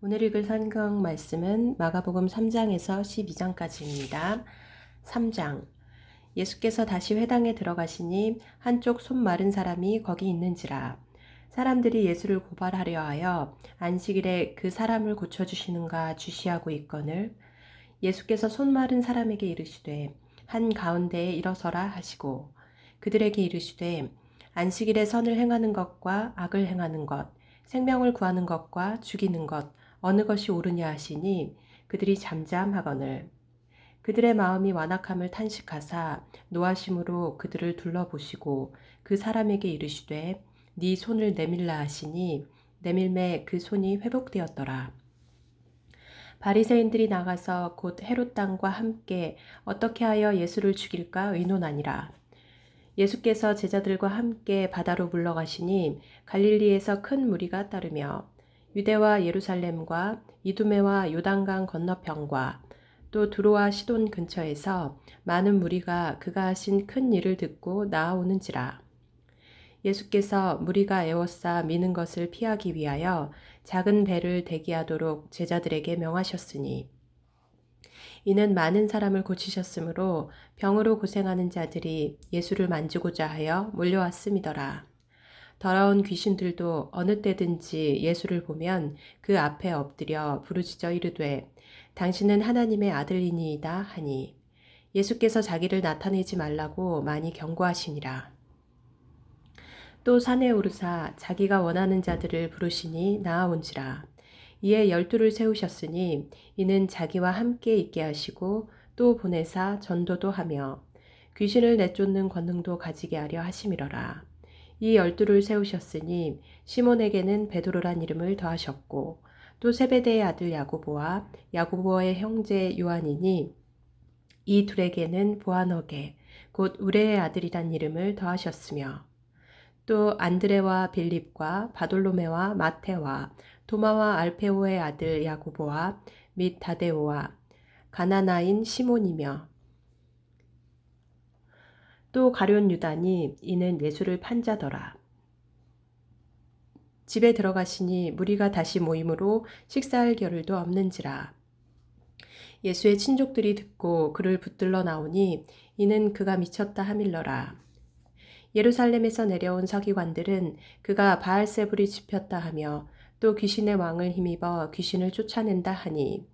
오늘 읽을 성경 말씀은 마가복음 3장에서 12장까지입니다. 3장. 예수께서 다시 회당에 들어가시니 한쪽 손 마른 사람이 거기 있는지라. 사람들이 예수를 고발하려 하여 안식일에 그 사람을 고쳐주시는가 주시하고 있거늘 예수께서 손 마른 사람에게 이르시되 한 가운데에 일어서라 하시고 그들에게 이르시되 안식일에 선을 행하는 것과 악을 행하는 것 생명을 구하는 것과 죽이는 것 어느 것이 옳으냐 하시니 그들이 잠잠하거늘 그들의 마음이 완악함을 탄식하사 노하심으로 그들을 둘러보시고 그 사람에게 이르시되 네 손을 내밀라 하시니 내밀매 그 손이 회복되었더라. 바리새인들이 나가서 곧 헤롯 당과 함께 어떻게 하여 예수를 죽일까 의논하니라. 예수께서 제자들과 함께 바다로 물러가시니 갈릴리에서 큰 무리가 따르며 유대와 예루살렘과 이두메와 요단강 건너편과 또 두로와 시돈 근처에서 많은 무리가 그가 하신 큰 일을 듣고 나아오는지라. 예수께서 무리가 애워싸 미는 것을 피하기 위하여 작은 배를 대기하도록 제자들에게 명하셨으니 이는 많은 사람을 고치셨으므로 병으로 고생하는 자들이 예수를 만지고자 하여 몰려왔음이더라. 더러운 귀신들도 어느 때든지 예수를 보면 그 앞에 엎드려 부르짖어 이르되 당신은 하나님의 아들이니이다 하니 예수께서 자기를 나타내지 말라고 많이 경고하시니라. 또 산에 오르사 자기가 원하는 자들을 부르시니 나아온지라. 이에 12를 세우셨으니 이는 자기와 함께 있게 하시고 또 보내사 전도도 하며 귀신을 내쫓는 권능도 가지게 하려 하심이러라. 이 12를 세우셨으니 시몬에게는 베드로란 이름을 더하셨고 또 세베대의 아들 야고보와 야고보의 형제 요한이니 이 둘에게는 보아너게 곧 우레의 아들이란 이름을 더하셨으며 또 안드레와 빌립과 바돌로메와 마테와 도마와 알페오의 아들 야고보와 및 다데오와 가나나인 시몬이며 또 가룟 유다니 이는 예수를 판 자더라. 집에 들어가시니 무리가 다시 모임으로 식사할 겨를도 없는지라. 예수의 친족들이 듣고 그를 붙들러 나오니 이는 그가 미쳤다 하밀러라. 예루살렘에서 내려온 서기관들은 그가 바알세불이 집혔다 하며 또 귀신의 왕을 힘입어 귀신을 쫓아낸다 하니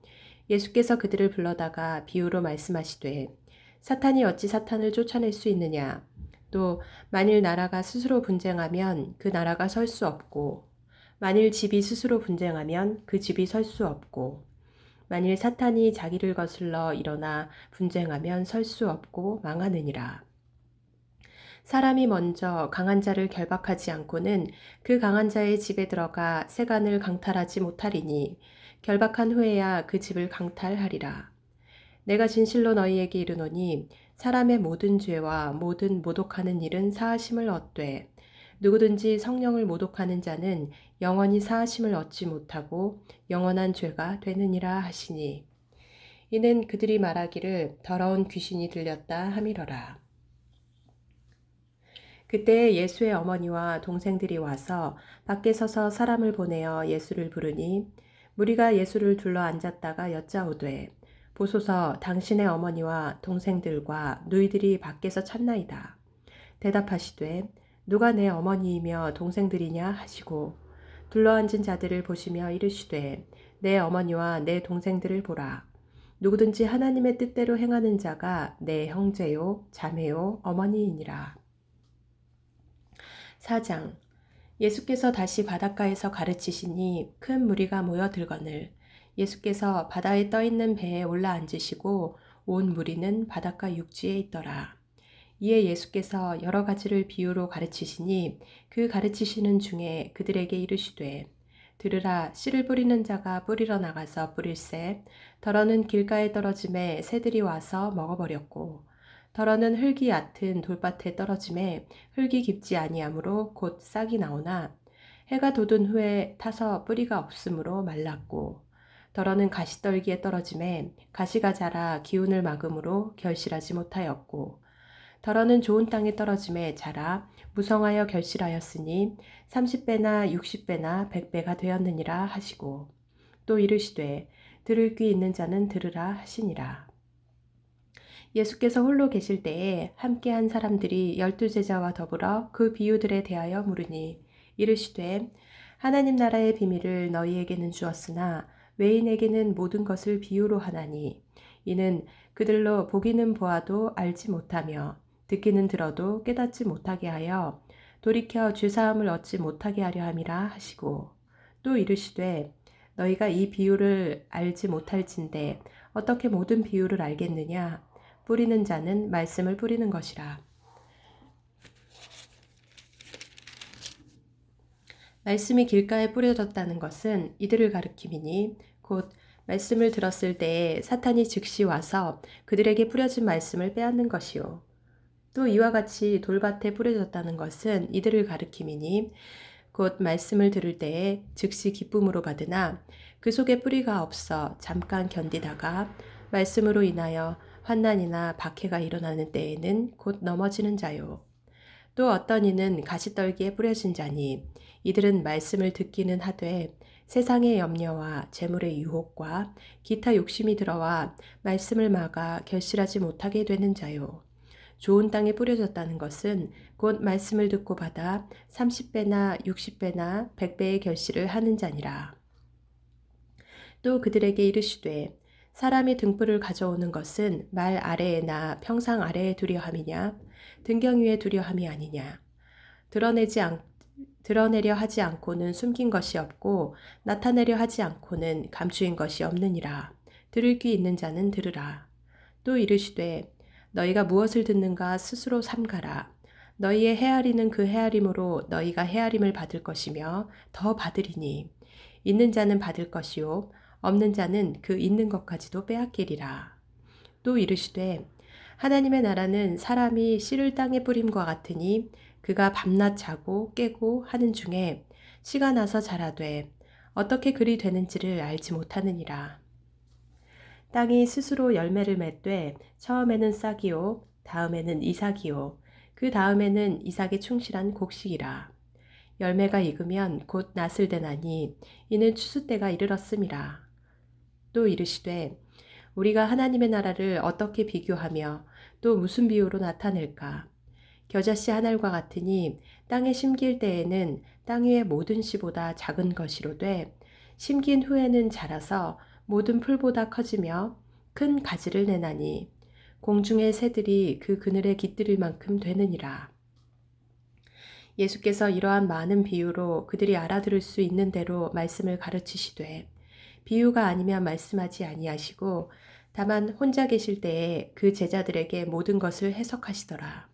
예수께서 그들을 불러다가 비유로 말씀하시되 사탄이 어찌 사탄을 쫓아낼 수 있느냐 또 만일 나라가 스스로 분쟁하면 그 나라가 설 수 없고 만일 집이 스스로 분쟁하면 그 집이 설 수 없고 만일 사탄이 자기를 거슬러 일어나 분쟁하면 설 수 없고 망하느니라. 사람이 먼저 강한 자를 결박하지 않고는 그 강한 자의 집에 들어가 세간을 강탈하지 못하리니 결박한 후에야 그 집을 강탈하리라. 내가 진실로 너희에게 이르노니 사람의 모든 죄와 모든 모독하는 일은 사하심을 얻되 누구든지 성령을 모독하는 자는 영원히 사하심을 얻지 못하고 영원한 죄가 되느니라 하시니 이는 그들이 말하기를 더러운 귀신이 들렸다 함이러라. 그때 예수의 어머니와 동생들이 와서 밖에 서서 사람을 보내어 예수를 부르니 무리가 예수를 둘러 앉았다가 여짜오되 보소서 당신의 어머니와 동생들과 누이들이 밖에서 찾나이다. 대답하시되 누가 내 어머니이며 동생들이냐 하시고 둘러앉은 자들을 보시며 이르시되 내 어머니와 내 동생들을 보라. 누구든지 하나님의 뜻대로 행하는 자가 내 형제요 자매요 어머니이니라. 4장. 예수께서 다시 바닷가에서 가르치시니 큰 무리가 모여들거늘 예수께서 바다에 떠있는 배에 올라앉으시고 온 무리는 바닷가 육지에 있더라. 이에 예수께서 여러 가지를 비유로 가르치시니 그 가르치시는 중에 그들에게 이르시되 들으라 씨를 뿌리는 자가 뿌리러 나가서 뿌릴새 더러는 길가에 떨어짐에 새들이 와서 먹어버렸고 더러는 흙이 얕은 돌밭에 떨어짐에 흙이 깊지 아니하므로 곧 싹이 나오나 해가 돋은 후에 타서 뿌리가 없으므로 말랐고 더러는 가시떨기에 떨어짐에 가시가 자라 기운을 막음으로 결실하지 못하였고 더러는 좋은 땅에 떨어짐에 자라 무성하여 결실하였으니 30배나 60배나 100배가 되었느니라 하시고 또 이르시되 들을 귀 있는 자는 들으라 하시니라. 예수께서 홀로 계실 때에 함께한 사람들이 12제자와 더불어 그 비유들에 대하여 물으니 이르시되 하나님 나라의 비밀을 너희에게는 주었으나 외인에게는 모든 것을 비유로 하나니 이는 그들로 보기는 보아도 알지 못하며 듣기는 들어도 깨닫지 못하게 하여 돌이켜 죄사함을 얻지 못하게 하려 함이라 하시고 또 이르시되 너희가 이 비유를 알지 못할진대 어떻게 모든 비유를 알겠느냐 뿌리는 자는 말씀을 뿌리는 것이라. 말씀이 길가에 뿌려졌다는 것은 이들을 가리킴이니 곧 말씀을 들었을 때에 사탄이 즉시 와서 그들에게 뿌려진 말씀을 빼앗는 것이요. 또 이와 같이 돌밭에 뿌려졌다는 것은 이들을 가리킴이니 곧 말씀을 들을 때에 즉시 기쁨으로 받으나 그 속에 뿌리가 없어 잠깐 견디다가 말씀으로 인하여 환난이나 박해가 일어나는 때에는 곧 넘어지는 자요. 또 어떤 이는 가시떨기에 뿌려진 자니 이들은 말씀을 듣기는 하되 세상의 염려와 재물의 유혹과 기타 욕심이 들어와 말씀을 막아 결실하지 못하게 되는 자요. 좋은 땅에 뿌려졌다는 것은 곧 말씀을 듣고 받아 30배나 60배나 100배의 결실을 하는 자니라. 또 그들에게 이르시되 사람이 등불을 가져오는 것은 말 아래에나 평상 아래에 두려 함이냐 등경 위에 두려 함이 아니냐 드러내려 하지 않고는 숨긴 것이 없고 나타내려 하지 않고는 감추인 것이 없느니라. 들을 귀 있는 자는 들으라. 또 이르시되 너희가 무엇을 듣는가 스스로 삼가라. 너희의 헤아리는 그 헤아림으로 너희가 헤아림을 받을 것이며 더 받으리니 있는 자는 받을 것이요 없는 자는 그 있는 것까지도 빼앗기리라. 또 이르시되 하나님의 나라는 사람이 씨를 땅에 뿌림과 같으니 그가 밤낮 자고 깨고 하는 중에 씨가 나서 자라되 어떻게 그리 되는지를 알지 못하느니라. 땅이 스스로 열매를 맺되 처음에는 싹이요 다음에는 이삭이요 그 다음에는 이삭에 충실한 곡식이라. 열매가 익으면 곧 낫을 대나니 이는 추수 때가 이르렀음이라. 또 이르시되 우리가 하나님의 나라를 어떻게 비교하며 또 무슨 비유로 나타낼까? 겨자씨 한 알과 같으니 땅에 심길 때에는 땅 위의 모든 씨보다 작은 것이로되 심긴 후에는 자라서 모든 풀보다 커지며 큰 가지를 내나니 공중의 새들이 그 그늘에 깃들일 만큼 되느니라. 예수께서 이러한 많은 비유로 그들이 알아들을 수 있는 대로 말씀을 가르치시되 비유가 아니면 말씀하지 아니하시고 다만 혼자 계실 때에 그 제자들에게 모든 것을 해석하시더라.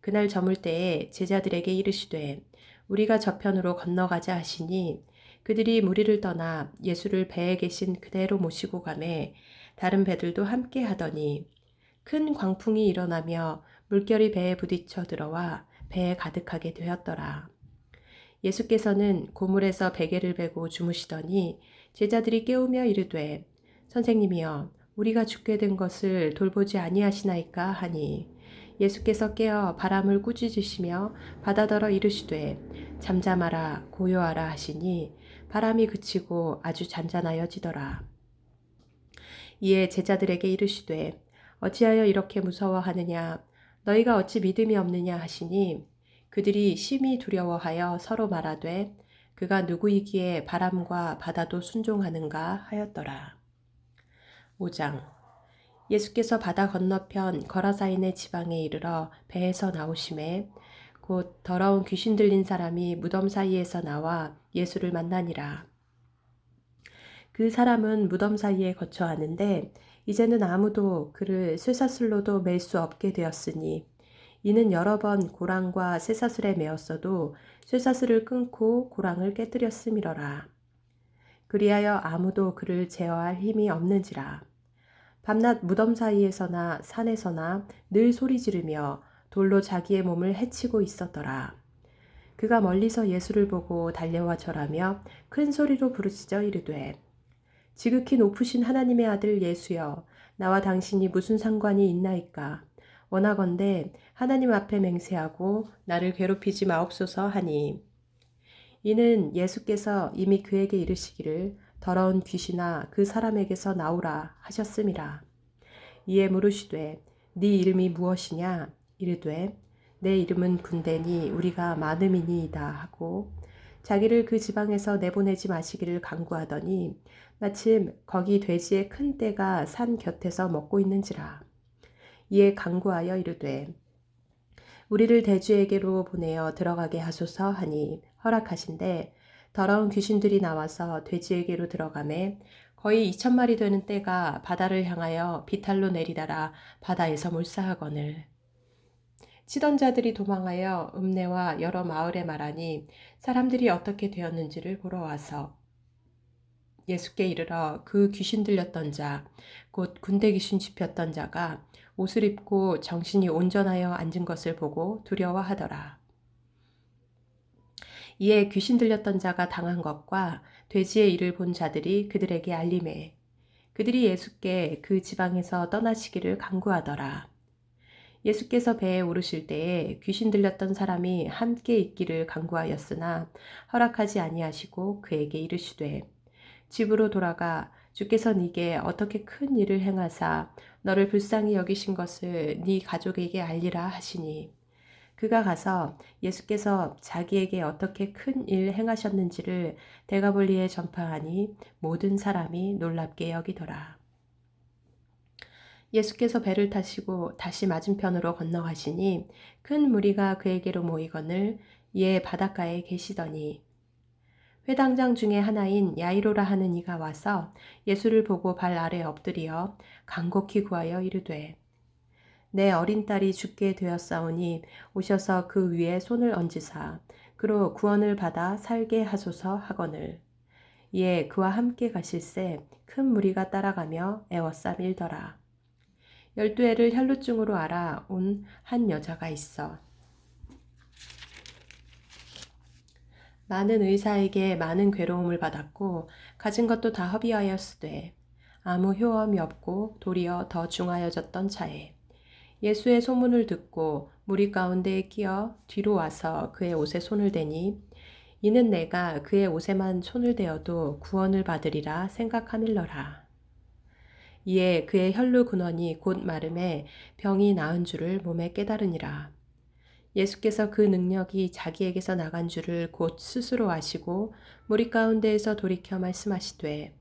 그날 저물 때에 제자들에게 이르시되 우리가 저편으로 건너가자 하시니 그들이 무리를 떠나 예수를 배에 계신 그대로 모시고 가매 다른 배들도 함께 하더니 큰 광풍이 일어나며 물결이 배에 부딪혀 들어와 배에 가득하게 되었더라. 예수께서는 고물에서 베개를 베고 주무시더니 제자들이 깨우며 이르되 선생님이여 우리가 죽게 된 것을 돌보지 아니하시나이까 하니 예수께서 깨어 바람을 꾸짖으시며 바다더러 이르시되 잠잠하라 고요하라 하시니 바람이 그치고 아주 잔잔하여지더라. 이에 제자들에게 이르시되 어찌하여 이렇게 무서워하느냐 너희가 어찌 믿음이 없느냐 하시니 그들이 심히 두려워하여 서로 말하되 그가 누구이기에 바람과 바다도 순종하는가 하였더라. 5장 예수께서 바다 건너편 거라사인의 지방에 이르러 배에서 나오심에 곧 더러운 귀신 들린 사람이 무덤 사이에서 나와 예수를 만나니라. 그 사람은 무덤 사이에 거처하는데 이제는 아무도 그를 쇠사슬로도 맬 수 없게 되었으니 이는 여러 번 고랑과 쇠사슬에 매었어도 쇠사슬을 끊고 고랑을 깨뜨렸음이러라. 그리하여 아무도 그를 제어할 힘이 없는지라. 밤낮 무덤 사이에서나 산에서나 늘 소리 지르며 돌로 자기의 몸을 해치고 있었더라. 그가 멀리서 예수를 보고 달려와 절하며 큰 소리로 부르짖어 이르되 지극히 높으신 하나님의 아들 예수여 나와 당신이 무슨 상관이 있나이까 원하건대 하나님 앞에 맹세하고 나를 괴롭히지 마옵소서 하니 이는 예수께서 이미 그에게 이르시기를 더러운 귀신아 그 사람에게서 나오라 하셨음이라. 이에 물으시되 네 이름이 무엇이냐 이르되 내 이름은 군대니 우리가 많음이니이다 하고 자기를 그 지방에서 내보내지 마시기를 간구하더니 마침 거기 돼지의 큰 떼가 산 곁에서 먹고 있는지라. 이에 간구하여 이르되 우리를 돼지에게로 보내어 들어가게 하소서 하니 허락하신대 더러운 귀신들이 나와서 돼지에게로 들어가매 거의 2,000마리 되는 떼가 바다를 향하여 비탈로 내리다라 바다에서 몰사하거늘. 치던 자들이 도망하여 읍내와 여러 마을에 말하니 사람들이 어떻게 되었는지를 보러 와서 예수께 이르러 그 귀신 들렸던 자, 곧 군대 귀신 짚였던 자가 옷을 입고 정신이 온전하여 앉은 것을 보고 두려워하더라. 이에 귀신 들렸던 자가 당한 것과 돼지의 일을 본 자들이 그들에게 알림해 그들이 예수께 그 지방에서 떠나시기를 간구하더라. 예수께서 배에 오르실 때에 귀신 들렸던 사람이 함께 있기를 간구하였으나 허락하지 아니하시고 그에게 이르시되 집으로 돌아가 주께서 네게 어떻게 큰 일을 행하사 너를 불쌍히 여기신 것을 네 가족에게 알리라 하시니 그가 가서 예수께서 자기에게 어떻게 큰 일 행하셨는지를 데가볼리에 전파하니 모든 사람이 놀랍게 여기더라. 예수께서 배를 타시고 다시 맞은편으로 건너가시니 큰 무리가 그에게로 모이거늘 이에 바닷가에 계시더니 회당장 중에 하나인 야이로라 하는 이가 와서 예수를 보고 발 아래 엎드려 간곡히 구하여 이르되 내 어린 딸이 죽게 되었사오니 오셔서 그 위에 손을 얹으사 그로 구원을 받아 살게 하소서 하거늘. 이에 그와 함께 가실새 큰 무리가 따라가며 애워싸 밀더라. 12해를 혈루증으로 알아 온 한 여자가 있어. 많은 의사에게 많은 괴로움을 받았고 가진 것도 다 허비하였으되 아무 효험이 없고 도리어 더 중하여졌던 차에 예수의 소문을 듣고 무리 가운데에 끼어 뒤로 와서 그의 옷에 손을 대니 이는 내가 그의 옷에만 손을 대어도 구원을 받으리라 생각하밀러라. 이에 그의 혈루 근원이 곧 마름에 병이 나은 줄을 몸에 깨달으니라. 예수께서 그 능력이 자기에게서 나간 줄을 곧 스스로 아시고 무리 가운데에서 돌이켜 말씀하시되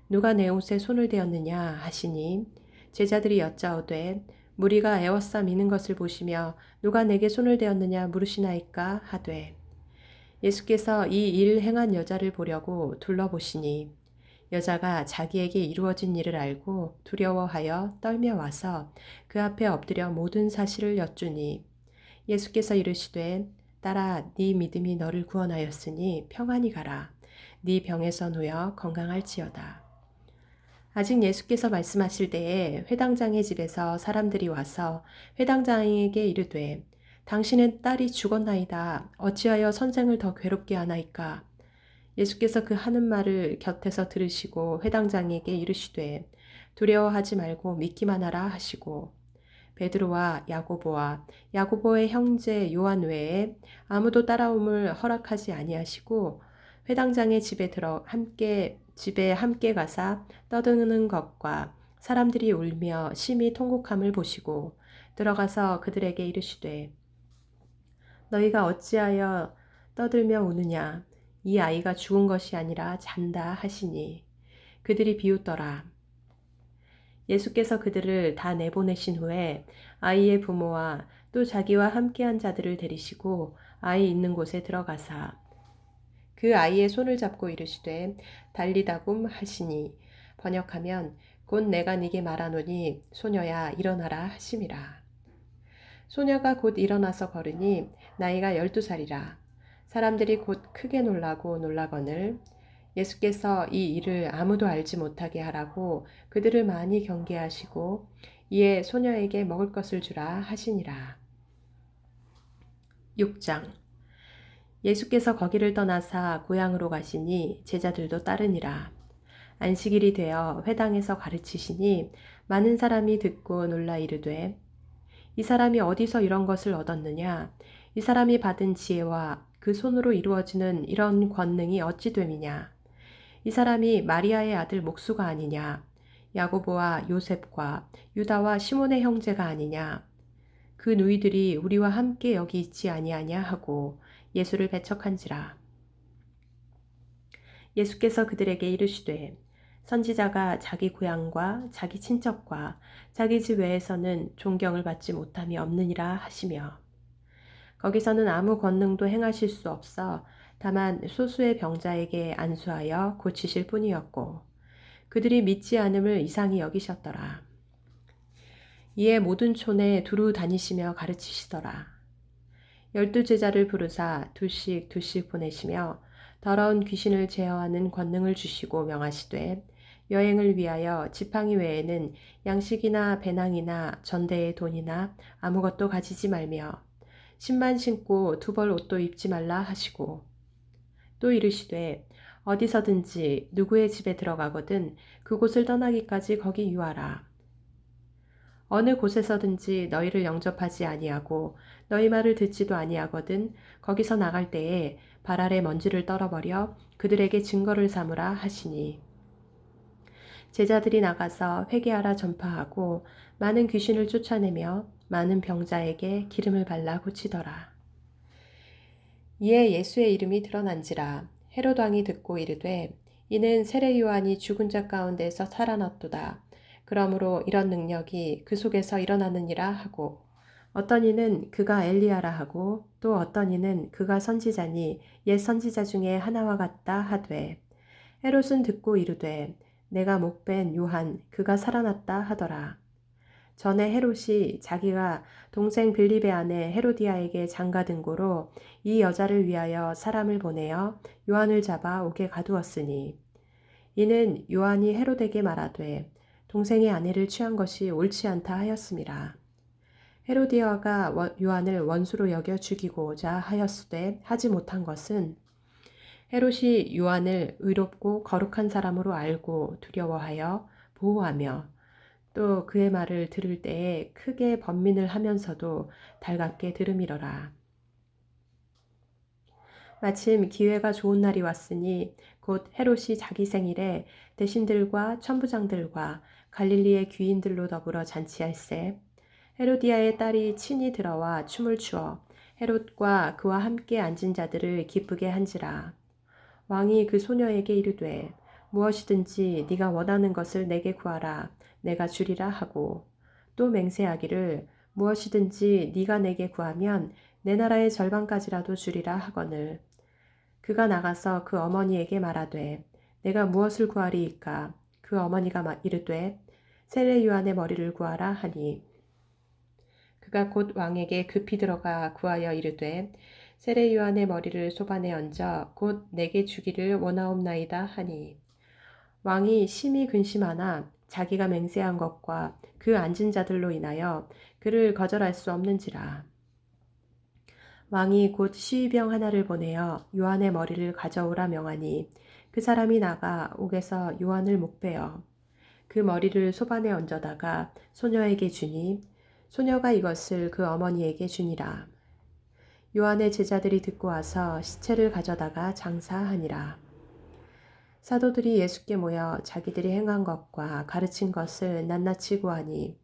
누가 내 옷에 손을 대었느냐 하시니 제자들이 여짜오되 무리가 애워싸 미는 것을 보시며 누가 내게 손을 대었느냐 물으시나이까 하되 예수께서 이 일 행한 여자를 보려고 둘러보시니 여자가 자기에게 이루어진 일을 알고 두려워하여 떨며 와서 그 앞에 엎드려 모든 사실을 여쭈니 예수께서 이르시되 딸아 네 믿음이 너를 구원하였으니 평안히 가라. 네 병에서 놓여 건강할지어다. 아직 예수께서 말씀하실 때에 회당장의 집에서 사람들이 와서 회당장에게 이르되 당신의 딸이 죽었나이다. 어찌하여 선생을 더 괴롭게 하나이까? 예수께서 그 하는 말을 곁에서 들으시고 회당장에게 이르시되 두려워하지 말고 믿기만 하라 하시고 베드로와 야고보와 야고보의 형제 요한 외에 아무도 따라옴을 허락하지 아니하시고 회당장의 집에 함께 가사 떠드는 것과 사람들이 울며 심히 통곡함을 보시고 들어가서 그들에게 이르시되 너희가 어찌하여 떠들며 우느냐 이 아이가 죽은 것이 아니라 잔다 하시니 그들이 비웃더라. 예수께서 그들을 다 내보내신 후에 아이의 부모와 또 자기와 함께한 자들을 데리시고 아이 있는 곳에 들어가사 그 아이의 손을 잡고 이르시되 달리다굼 하시니 번역하면 곧 내가 네게 말하노니 소녀야 일어나라 하심이라. 소녀가 곧 일어나서 걸으니 나이가 12살이라. 사람들이 곧 크게 놀라거늘 예수께서 이 일을 아무도 알지 못하게 하라고 그들을 많이 경계하시고 이에 소녀에게 먹을 것을 주라 하시니라. 6장 예수께서 거기를 떠나사 고향으로 가시니 제자들도 따르니라. 안식일이 되어 회당에서 가르치시니 많은 사람이 듣고 놀라 이르되 이 사람이 어디서 이런 것을 얻었느냐? 이 사람이 받은 지혜와 그 손으로 이루어지는 이런 권능이 어찌 됨이냐? 이 사람이 마리아의 아들 목수가 아니냐? 야고보와 요셉과 유다와 시몬의 형제가 아니냐? 그 누이들이 우리와 함께 여기 있지 아니하냐 하고 예수를 배척한지라. 예수께서 그들에게 이르시되 선지자가 자기 고향과 자기 친척과 자기 집 외에서는 존경을 받지 못함이 없느니라 하시며, 거기서는 아무 권능도 행하실 수 없어 다만 소수의 병자에게 안수하여 고치실 뿐이었고 그들이 믿지 않음을 이상히 여기셨더라. 이에 모든 촌에 두루 다니시며 가르치시더라. 12 제자를 부르사 둘씩 둘씩 보내시며 더러운 귀신을 제어하는 권능을 주시고 명하시되 여행을 위하여 지팡이 외에는 양식이나 배낭이나 전대의 돈이나 아무것도 가지지 말며 신만 신고 두 벌 옷도 입지 말라 하시고, 또 이르시되 어디서든지 누구의 집에 들어가거든 그곳을 떠나기까지 거기 유하라. 어느 곳에서든지 너희를 영접하지 아니하고 너희 말을 듣지도 아니하거든 거기서 나갈 때에 발 아래 먼지를 떨어버려 그들에게 증거를 삼으라 하시니, 제자들이 나가서 회개하라 전파하고 많은 귀신을 쫓아내며 많은 병자에게 기름을 발라 고치더라. 이에 예수의 이름이 드러난지라. 헤롯 왕이 듣고 이르되 이는 세례 요한이 죽은 자 가운데서 살아났도다. 그러므로 이런 능력이 그 속에서 일어나느니라 하고, 어떤 이는 그가 엘리야라 하고 또 어떤 이는 그가 선지자니 옛 선지자 중에 하나와 같다 하되, 헤롯은 듣고 이르되 내가 목벤 요한 그가 살아났다 하더라. 전에 헤롯이 자기가 동생 빌립의 아내 헤로디아에게 장가든 고로 이 여자를 위하여 사람을 보내어 요한을 잡아 옥에 가두었으니, 이는 요한이 헤롯에게 말하되 동생의 아내를 취한 것이 옳지 않다 하였음이라. 헤로디아가 요한을 원수로 여겨 죽이고자 하였으되 하지 못한 것은 헤롯이 요한을 의롭고 거룩한 사람으로 알고 두려워하여 보호하며 또 그의 말을 들을 때에 크게 번민을 하면서도 달갑게 들음이러라. 마침 기회가 좋은 날이 왔으니 곧 헤롯이 자기 생일에 대신들과 천부장들과 갈릴리의 귀인들로 더불어 잔치할세, 헤로디아의 딸이 친히 들어와 춤을 추어 헤롯과 그와 함께 앉은 자들을 기쁘게 한지라. 왕이 그 소녀에게 이르되 무엇이든지 네가 원하는 것을 내게 구하라 내가 주리라 하고, 또 맹세하기를 무엇이든지 네가 내게 구하면 내 나라의 절반까지라도 주리라 하거늘, 그가 나가서 그 어머니에게 말하되 내가 무엇을 구하리이까? 그 어머니가 이르되 세례 요한의 머리를 구하라 하니, 그가 곧 왕에게 급히 들어가 구하여 이르되 세례 요한의 머리를 소반에 얹어 곧 내게 주기를 원하옵나이다 하니, 왕이 심히 근심하나 자기가 맹세한 것과 그 앉은 자들로 인하여 그를 거절할 수 없는지라. 왕이 곧 시위병 하나를 보내어 요한의 머리를 가져오라 명하니, 그 사람이 나가 옥에서 요한을 목베어 그 머리를 소반에 얹어다가 소녀에게 주니, 소녀가 이것을 그 어머니에게 주니라. 요한의 제자들이 듣고 와서 시체를 가져다가 장사하니라. 사도들이 예수께 모여 자기들이 행한 것과 가르친 것을 낱낱이 구하니,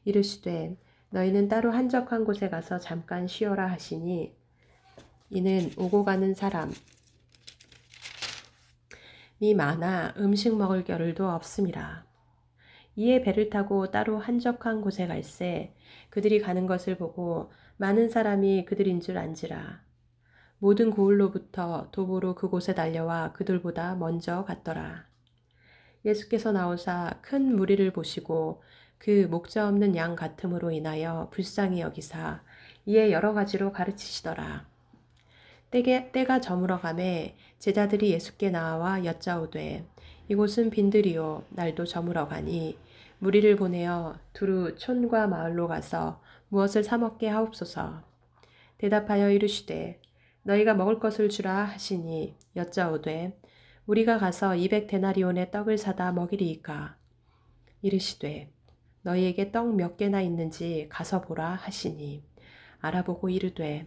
이르시되 너희는 따로 한적한 곳에 가서 잠깐 쉬어라 하시니, 이는 오고 가는 사람이 많아 음식 먹을 겨를도 없음이라. 이에 배를 타고 따로 한적한 곳에 갈새 그들이 가는 것을 보고 많은 사람이 그들인 줄 안지라. 모든 고을로부터 도보로 그곳에 달려와 그들보다 먼저 갔더라. 예수께서 나오사 큰 무리를 보시고 그 목자 없는 양 같음으로 인하여 불쌍히 여기사 이에 여러 가지로 가르치시더라. 때가 저물어 가매 제자들이 예수께 나와 여짜오되 이곳은 빈들이요 날도 저물어 가니 무리를 보내어 두루 촌과 마을로 가서 무엇을 사 먹게 하옵소서. 대답하여 이르시되 너희가 먹을 것을 주라 하시니, 여짜오되 우리가 가서 200데나리온의 떡을 사다 먹이리이까? 이르시되 너희에게 떡 몇 개나 있는지 가서 보라 하시니, 알아보고 이르되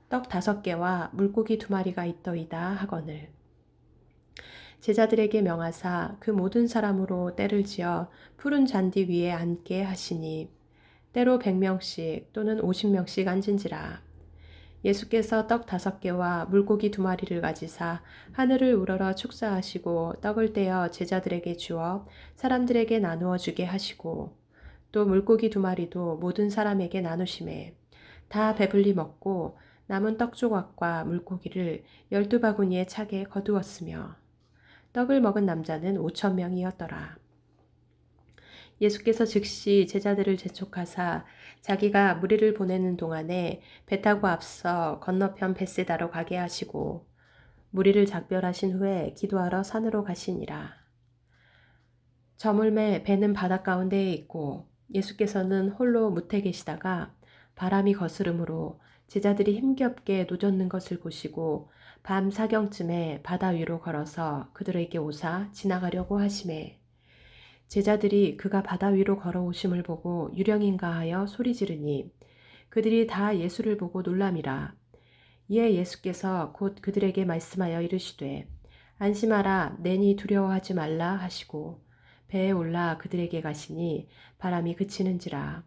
떡 5개와 물고기 2마리가 있더이다 하거늘, 제자들에게 명하사 그 모든 사람으로 때를 지어 푸른 잔디 위에 앉게 하시니 때로 100명씩 또는 50명씩 앉은지라. 예수께서 떡 5개와 물고기 2마리를 가지사 하늘을 우러러 축사하시고 떡을 떼어 제자들에게 주어 사람들에게 나누어 주게 하시고 또 물고기 2마리도 모든 사람에게 나누시매 다 배불리 먹고 남은 떡 조각과 물고기를 12바구니에 차게 거두었으며 떡을 먹은 남자는 5,000명이었더라. 예수께서 즉시 제자들을 재촉하사 자기가 무리를 보내는 동안에 배 타고 앞서 건너편 벳세다로 가게 하시고 무리를 작별하신 후에 기도하러 산으로 가시니라. 저물매 배는 바닷 가운데에 있고 예수께서는 홀로 무태 계시다가 바람이 거스름으로 제자들이 힘겹게 노젓는 것을 보시고 밤 사경쯤에 바다 위로 걸어서 그들에게 오사 지나가려고 하시매 제자들이 그가 바다 위로 걸어오심을 보고 유령인가 하여 소리 지르니 그들이 다 예수를 보고 놀람이라. 이에 예수께서 곧 그들에게 말씀하여 이르시되 안심하라 내니 두려워하지 말라 하시고 배에 올라 그들에게 가시니 바람이 그치는지라.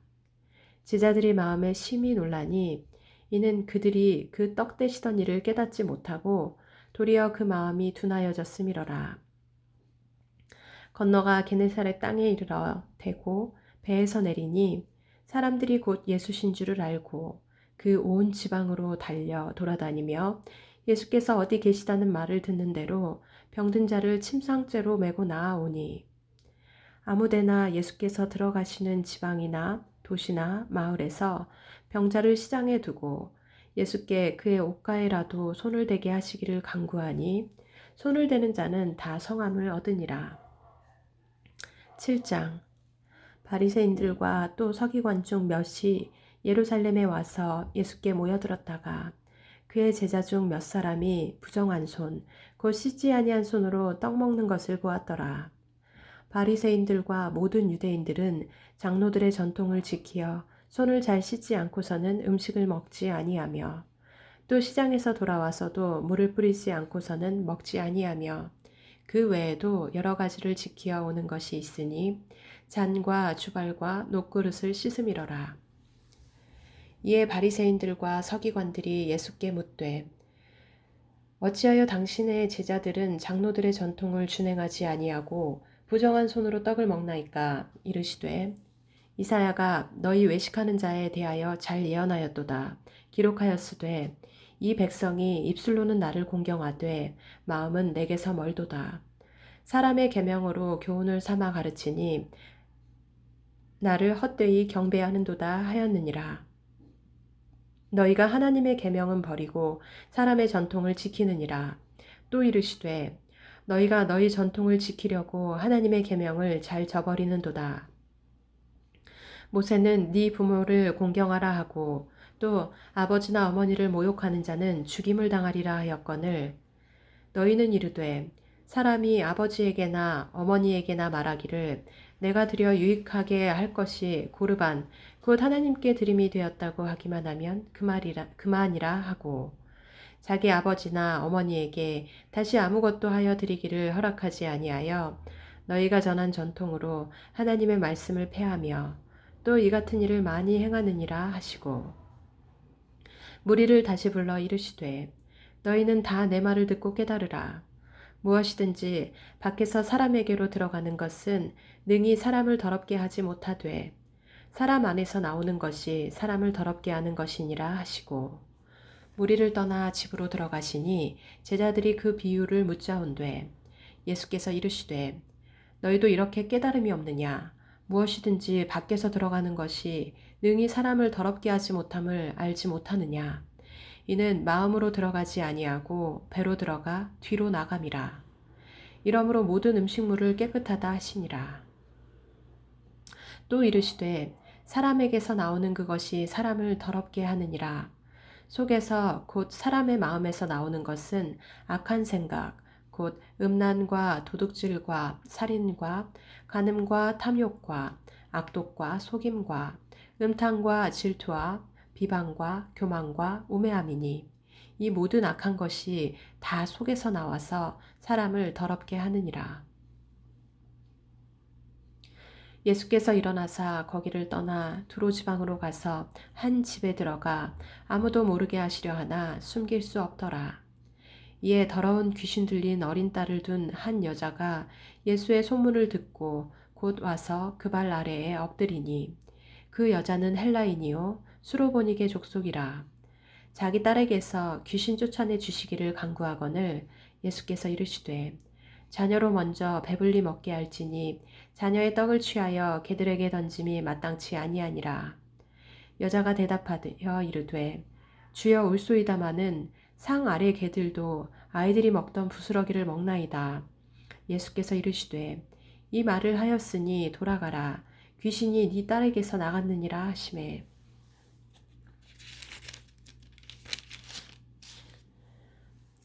제자들이 마음에 심히 놀라니 이는 그들이 그 떡 떼시던 일을 깨닫지 못하고 도리어 그 마음이 둔하여졌음이러라. 건너가 게네사렛 땅에 이르러 대고 배에서 내리니 사람들이 곧 예수신 줄을 알고 그 온 지방으로 달려 돌아다니며 예수께서 어디 계시다는 말을 듣는 대로 병든 자를 침상째로 메고 나아오니 아무데나 예수께서 들어가시는 지방이나 도시나 마을에서 병자를 시장에 두고 예수께 그의 옷가에라도 손을 대게 하시기를 간구하니 손을 대는 자는 다 성함을 얻으니라. 7장 바리새인들과 또 서기관 중 몇이 예루살렘에 와서 예수께 모여들었다가 그의 제자 중 몇 사람이 부정한 손, 곧 씻지 아니한 손으로 떡 먹는 것을 보았더라. 바리새인들과 모든 유대인들은 장로들의 전통을 지키어 손을 잘 씻지 않고서는 음식을 먹지 아니하며 또 시장에서 돌아와서도 물을 뿌리지 않고서는 먹지 아니하며 그 외에도 여러 가지를 지키어 오는 것이 있으니 잔과 주발과 녹그릇을 씻음이러라. 이에 바리새인들과 서기관들이 예수께 묻되 어찌하여 당신의 제자들은 장로들의 전통을 준행하지 아니하고 부정한 손으로 떡을 먹나이까? 이르시되 이사야가 너희 외식하는 자에 대하여 잘 예언하였도다. 기록하였으되 이 백성이 입술로는 나를 공경하되 마음은 내게서 멀도다. 사람의 계명으로 교훈을 삼아 가르치니 나를 헛되이 경배하는도다 하였느니라. 너희가 하나님의 계명은 버리고 사람의 전통을 지키느니라. 또 이르시되 너희가 너희 전통을 지키려고 하나님의 계명을 잘 저버리는도다. 모세는 네 부모를 공경하라 하고 또 아버지나 어머니를 모욕하는 자는 죽임을 당하리라 하였거늘 너희는 이르되 사람이 아버지에게나 어머니에게나 말하기를 내가 드려 유익하게 할 것이 고르반 곧 하나님께 드림이 되었다고 하기만 하면 그만이라 하고 자기 아버지나 어머니에게 다시 아무것도 하여 드리기를 허락하지 아니하여 너희가 전한 전통으로 하나님의 말씀을 폐하며 또 이 같은 일을 많이 행하느니라 하시고 무리를 다시 불러 이르시되 너희는 다 내 말을 듣고 깨달으라. 무엇이든지 밖에서 사람에게로 들어가는 것은 능히 사람을 더럽게 하지 못하되 사람 안에서 나오는 것이 사람을 더럽게 하는 것이니라 하시고 무리를 떠나 집으로 들어가시니 제자들이 그 비유를 묻자온되 예수께서 이르시되 너희도 이렇게 깨달음이 없느냐? 무엇이든지 밖에서 들어가는 것이 능히 사람을 더럽게 하지 못함을 알지 못하느냐? 이는 마음으로 들어가지 아니하고 배로 들어가 뒤로 나감이라. 이러므로 모든 음식물을 깨끗하다 하시니라. 또 이르시되 사람에게서 나오는 그것이 사람을 더럽게 하느니라. 속에서 곧 사람의 마음에서 나오는 것은 악한 생각, 곧 음란과 도둑질과 살인과 간음과 탐욕과 악독과 속임과 음탕과 질투와 비방과 교만과 우매함이니 이 모든 악한 것이 다 속에서 나와서 사람을 더럽게 하느니라. 예수께서 일어나사 거기를 떠나 두로 지방으로 가서 한 집에 들어가 아무도 모르게 하시려 하나 숨길 수 없더라. 이에 더러운 귀신 들린 어린 딸을 둔 한 여자가 예수의 소문을 듣고 곧 와서 그 발 아래에 엎드리니 그 여자는 헬라인이요 수로보니게 족속이라. 자기 딸에게서 귀신 쫓아내 주시기를 간구하거늘 예수께서 이르시되 자녀로 먼저 배불리 먹게 할지니 자녀의 떡을 취하여 개들에게 던짐이 마땅치 아니하니라. 여자가 대답하여 이르되 주여 올소이다마는 상 아래 개들도 아이들이 먹던 부스러기를 먹나이다. 예수께서 이르시되 이 말을 하였으니 돌아가라. 귀신이 네 딸에게서 나갔느니라 하시매.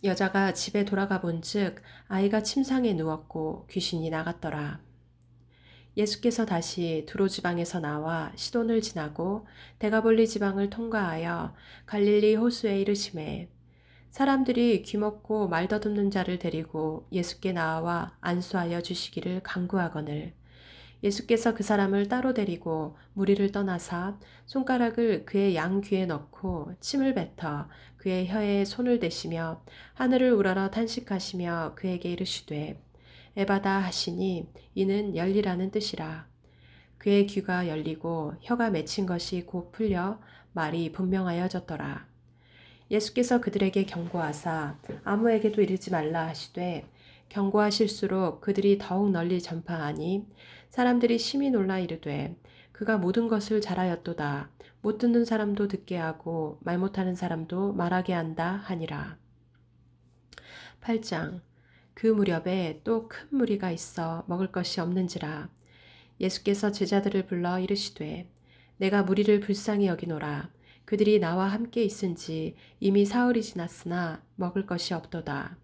여자가 집에 돌아가 본즉 아이가 침상에 누웠고 귀신이 나갔더라. 예수께서 다시 두로 지방에서 나와 시돈을 지나고 데가볼리 지방을 통과하여 갈릴리 호수에 이르시매 사람들이 귀먹고 말 더듬는 자를 데리고 예수께 나와 안수하여 주시기를 간구하거늘 예수께서 그 사람을 따로 데리고 무리를 떠나사 손가락을 그의 양귀에 넣고 침을 뱉어 그의 혀에 손을 대시며 하늘을 우러러 탄식하시며 그에게 이르시되 에바다 하시니 이는 열리라는 뜻이라. 그의 귀가 열리고 혀가 맺힌 것이 곧 풀려 말이 분명하여졌더라. 예수께서 그들에게 경고하사 아무에게도 이르지 말라 하시되 경고하실수록 그들이 더욱 널리 전파하니 사람들이 심히 놀라 이르되 그가 모든 것을 잘하였도다. 못 듣는 사람도 듣게 하고 말 못하는 사람도 말하게 한다 하니라. 8장 그 무렵에 또 큰 무리가 있어 먹을 것이 없는지라 예수께서 제자들을 불러 이르시되 내가 무리를 불쌍히 여기노라. 그들이 나와 함께 있은지 이미 사흘이 지났으나 먹을 것이 없도다.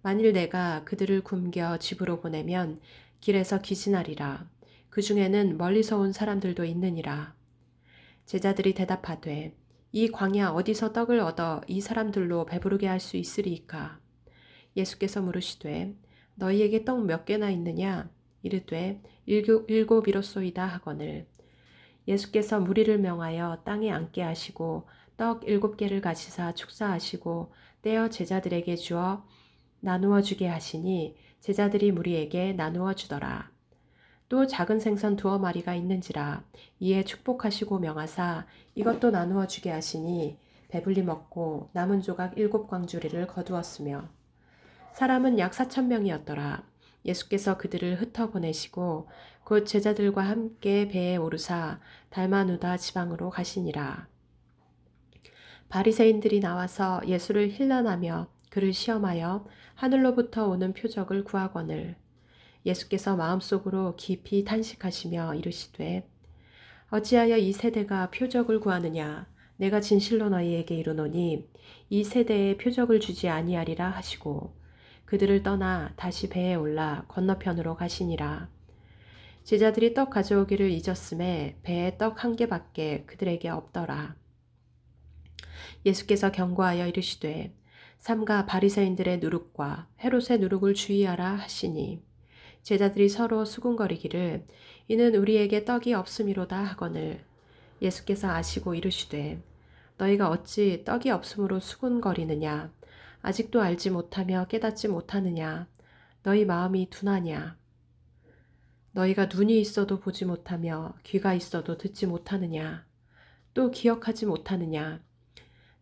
만일 내가 그들을 굶겨 집으로 보내면 길에서 기진하리라. 그 중에는 멀리서 온 사람들도 있느니라. 제자들이 대답하되 이 광야 어디서 떡을 얻어 이 사람들로 배부르게 할 수 있으리이까? 예수께서 물으시되 너희에게 떡 몇 개나 있느냐? 이르되 일곱이로소이다 하거늘 예수께서 무리를 명하여 땅에 앉게 하시고 떡 7개를 가지사 축사하시고 떼어 제자들에게 주어 나누어 주게 하시니 제자들이 무리에게 나누어 주더라. 또 작은 생선 2마리가 있는지라 이에 축복하시고 명하사 이것도 나누어 주게 하시니 배불리 먹고 남은 조각 7광주리를 거두었으며 사람은 약 4,000명이었더라. 예수께서 그들을 흩어 보내시고 곧 제자들과 함께 배에 오르사 달마누다 지방으로 가시니라. 바리새인들이 나와서 예수를 힐난하며 그를 시험하여 하늘로부터 오는 표적을 구하거늘 예수께서 마음속으로 깊이 탄식하시며 이르시되 어찌하여 이 세대가 표적을 구하느냐 내가 진실로 너희에게 이르노니 이 세대에 표적을 주지 아니하리라 하시고 그들을 떠나 다시 배에 올라 건너편으로 가시니라. 제자들이 떡 가져오기를 잊었음에 배에 떡 1개밖에 그들에게 없더라. 예수께서 경고하여 이르시되 삼가 바리새인들의 누룩과 헤롯의 누룩을 주의하라 하시니 제자들이 서로 수군거리기를 이는 우리에게 떡이 없음이로다 하거늘 예수께서 아시고 이르시되 너희가 어찌 떡이 없음으로 수군거리느냐 아직도 알지 못하며 깨닫지 못하느냐 너희 마음이 둔하냐 너희가 눈이 있어도 보지 못하며 귀가 있어도 듣지 못하느냐 또 기억하지 못하느냐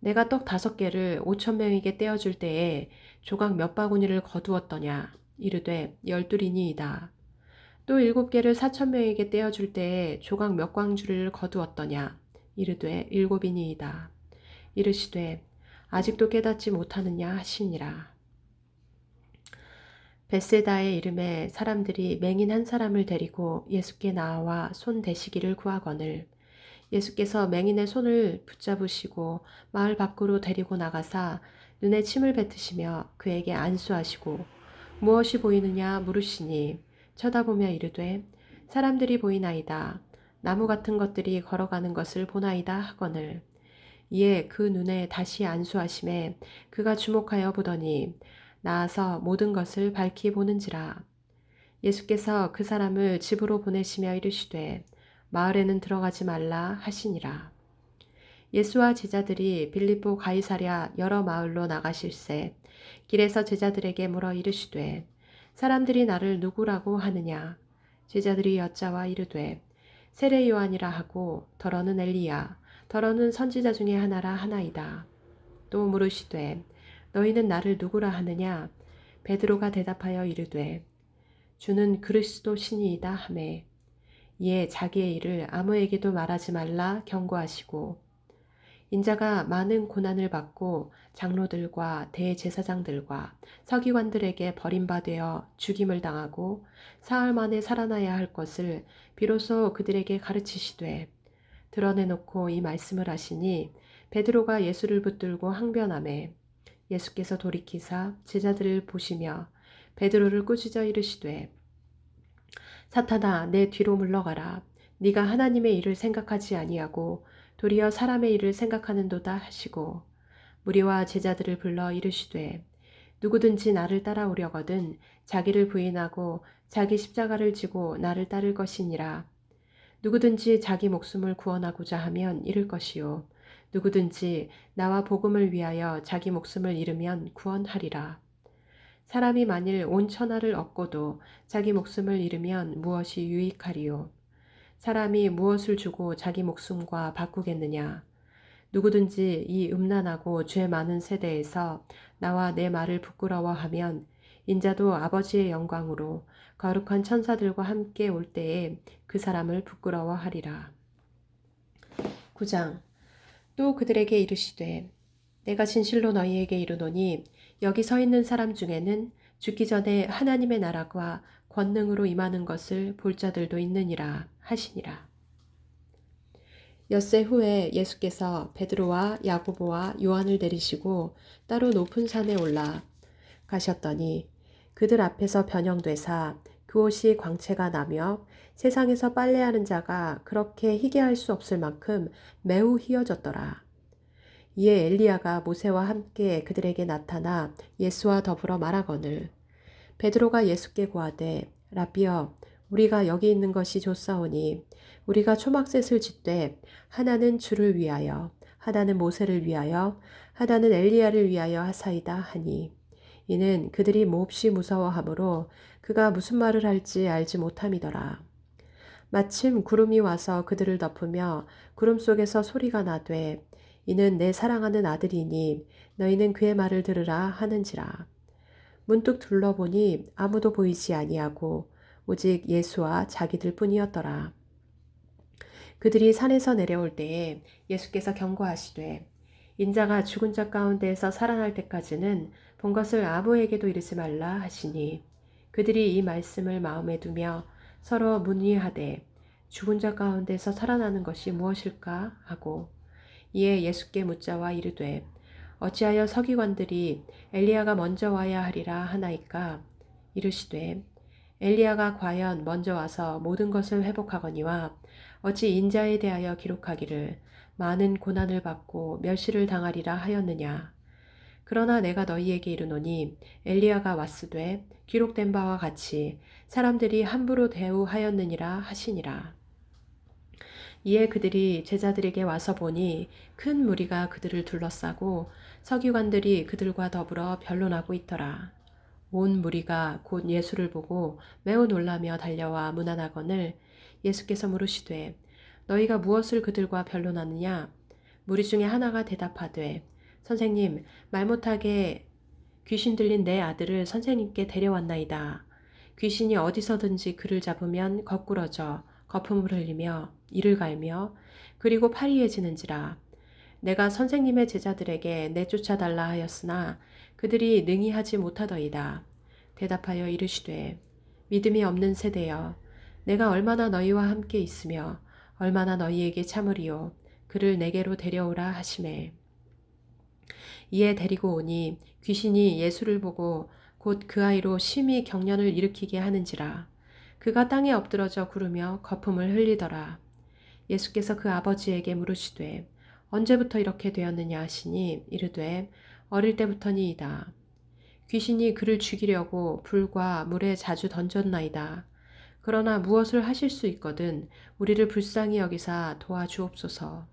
내가 떡 5개를 5,000명에게 떼어줄 때에 조각 몇 바구니를 거두었더냐 이르되 12이니이다. 또 7개를 4,000명에게 떼어줄 때에 조각 몇 광주리를 거두었더냐 이르되 7이니이다. 이르시되 아직도 깨닫지 못하느냐 하시니라. 벳세다의 이름에 사람들이 맹인 한 사람을 데리고 예수께 나와 손 대시기를 구하거늘 예수께서 맹인의 손을 붙잡으시고 마을 밖으로 데리고 나가사 눈에 침을 뱉으시며 그에게 안수하시고 무엇이 보이느냐 물으시니 쳐다보며 이르되 사람들이 보이나이다. 나무 같은 것들이 걸어가는 것을 보나이다 하거늘 이에 그 눈에 다시 안수하심에 그가 주목하여 보더니 나아서 모든 것을 밝히 보는지라. 예수께서 그 사람을 집으로 보내시며 이르시되 마을에는 들어가지 말라 하시니라. 예수와 제자들이 빌립보 가이사랴 여러 마을로 나가실새 길에서 제자들에게 물어 이르시되 사람들이 나를 누구라고 하느냐. 제자들이 여짜와 이르되 세례 요한이라 하고 더러는 엘리야 더러는 선지자 중에 하나라 하나이다. 또 물으시되 너희는 나를 누구라 하느냐. 베드로가 대답하여 이르되 주는 그리스도 신이이다 하매 이에 자기의 일을 아무에게도 말하지 말라 경고하시고 인자가 많은 고난을 받고 장로들과 대제사장들과 서기관들에게 버림받아 죽임을 당하고 사흘 만에 살아나야 할 것을 비로소 그들에게 가르치시되 드러내놓고 이 말씀을 하시니 베드로가 예수를 붙들고 항변하매 예수께서 돌이키사 제자들을 보시며 베드로를 꾸짖어 이르시되 사탄아 내 뒤로 물러가라. 네가 하나님의 일을 생각하지 아니하고 도리어 사람의 일을 생각하는도다 하시고 무리와 제자들을 불러 이르시되 누구든지 나를 따라오려거든 자기를 부인하고 자기 십자가를 지고 나를 따를 것이니라. 누구든지 자기 목숨을 구원하고자 하면 잃을 것이요 누구든지 나와 복음을 위하여 자기 목숨을 잃으면 구원하리라. 사람이 만일 온 천하를 얻고도 자기 목숨을 잃으면 무엇이 유익하리요? 사람이 무엇을 주고 자기 목숨과 바꾸겠느냐? 누구든지 이 음란하고 죄 많은 세대에서 나와 내 말을 부끄러워하면 인자도 아버지의 영광으로 거룩한 천사들과 함께 올 때에 그 사람을 부끄러워하리라. 9장. 또 그들에게 이르시되 내가 진실로 너희에게 이르노니 여기 서 있는 사람 중에는 죽기 전에 하나님의 나라가 권능으로 임하는 것을 볼 자들도 있느니라 하시니라. 엿새 후에 예수께서 베드로와 야고보와 요한을 데리시고 따로 높은 산에 올라 가셨더니 그들 앞에서 변형되사 그 옷이 광채가 나며 세상에서 빨래하는 자가 그렇게 희게 할 수 없을 만큼 매우 희어졌더라. 이에 엘리야가 모세와 함께 그들에게 나타나 예수와 더불어 말하거늘 베드로가 예수께 고하되 라비여 우리가 여기 있는 것이 좋사오니 우리가 초막셋을 짓되 하나는 주를 위하여 하나는 모세를 위하여 하나는 엘리야를 위하여 하사이다 하니 이는 그들이 몹시 무서워하므로 그가 무슨 말을 할지 알지 못함이더라. 마침 구름이 와서 그들을 덮으며 구름 속에서 소리가 나되 이는 내 사랑하는 아들이니 너희는 그의 말을 들으라 하는지라. 문득 둘러보니 아무도 보이지 아니하고 오직 예수와 자기들 뿐이었더라. 그들이 산에서 내려올 때에 예수께서 경고하시되 인자가 죽은 자 가운데에서 살아날 때까지는 본 것을 아무에게도 이르지 말라 하시니 그들이 이 말씀을 마음에 두며 서로 문의하되 죽은 자 가운데서 살아나는 것이 무엇일까 하고 이에 예수께 묻자와 이르되 어찌하여 서기관들이 엘리야가 먼저 와야 하리라 하나이까 이르시되 엘리야가 과연 먼저 와서 모든 것을 회복하거니와 어찌 인자에 대하여 기록하기를 많은 고난을 받고 멸시를 당하리라 하였느냐. 그러나 내가 너희에게 이르노니 엘리야가 왔으되 기록된 바와 같이 사람들이 함부로 대우하였느니라 하시니라. 이에 그들이 제자들에게 와서 보니 큰 무리가 그들을 둘러싸고 서기관들이 그들과 더불어 변론하고 있더라. 온 무리가 곧 예수를 보고 매우 놀라며 달려와 문안하거늘 예수께서 물으시되 너희가 무엇을 그들과 변론하느냐? 무리 중에 하나가 대답하되 선생님 말 못하게 귀신 들린 내 아들을 선생님께 데려왔나이다. 귀신이 어디서든지 그를 잡으면 거꾸러져 거품을 흘리며 이를 갈며 그리고 파리해지는지라. 내가 선생님의 제자들에게 내쫓아달라 하였으나 그들이 능히 하지 못하더이다. 대답하여 이르시되 믿음이 없는 세대여 내가 얼마나 너희와 함께 있으며 얼마나 너희에게 참으리요 그를 내게로 데려오라 하시매 이에 데리고 오니 귀신이 예수를 보고 곧 그 아이로 심히 경련을 일으키게 하는지라. 그가 땅에 엎드러져 구르며 거품을 흘리더라. 예수께서 그 아버지에게 물으시되 언제부터 이렇게 되었느냐 하시니 이르되 어릴 때부터니이다. 귀신이 그를 죽이려고 불과 물에 자주 던졌나이다. 그러나 무엇을 하실 수 있거든 우리를 불쌍히 여기사 도와주옵소서.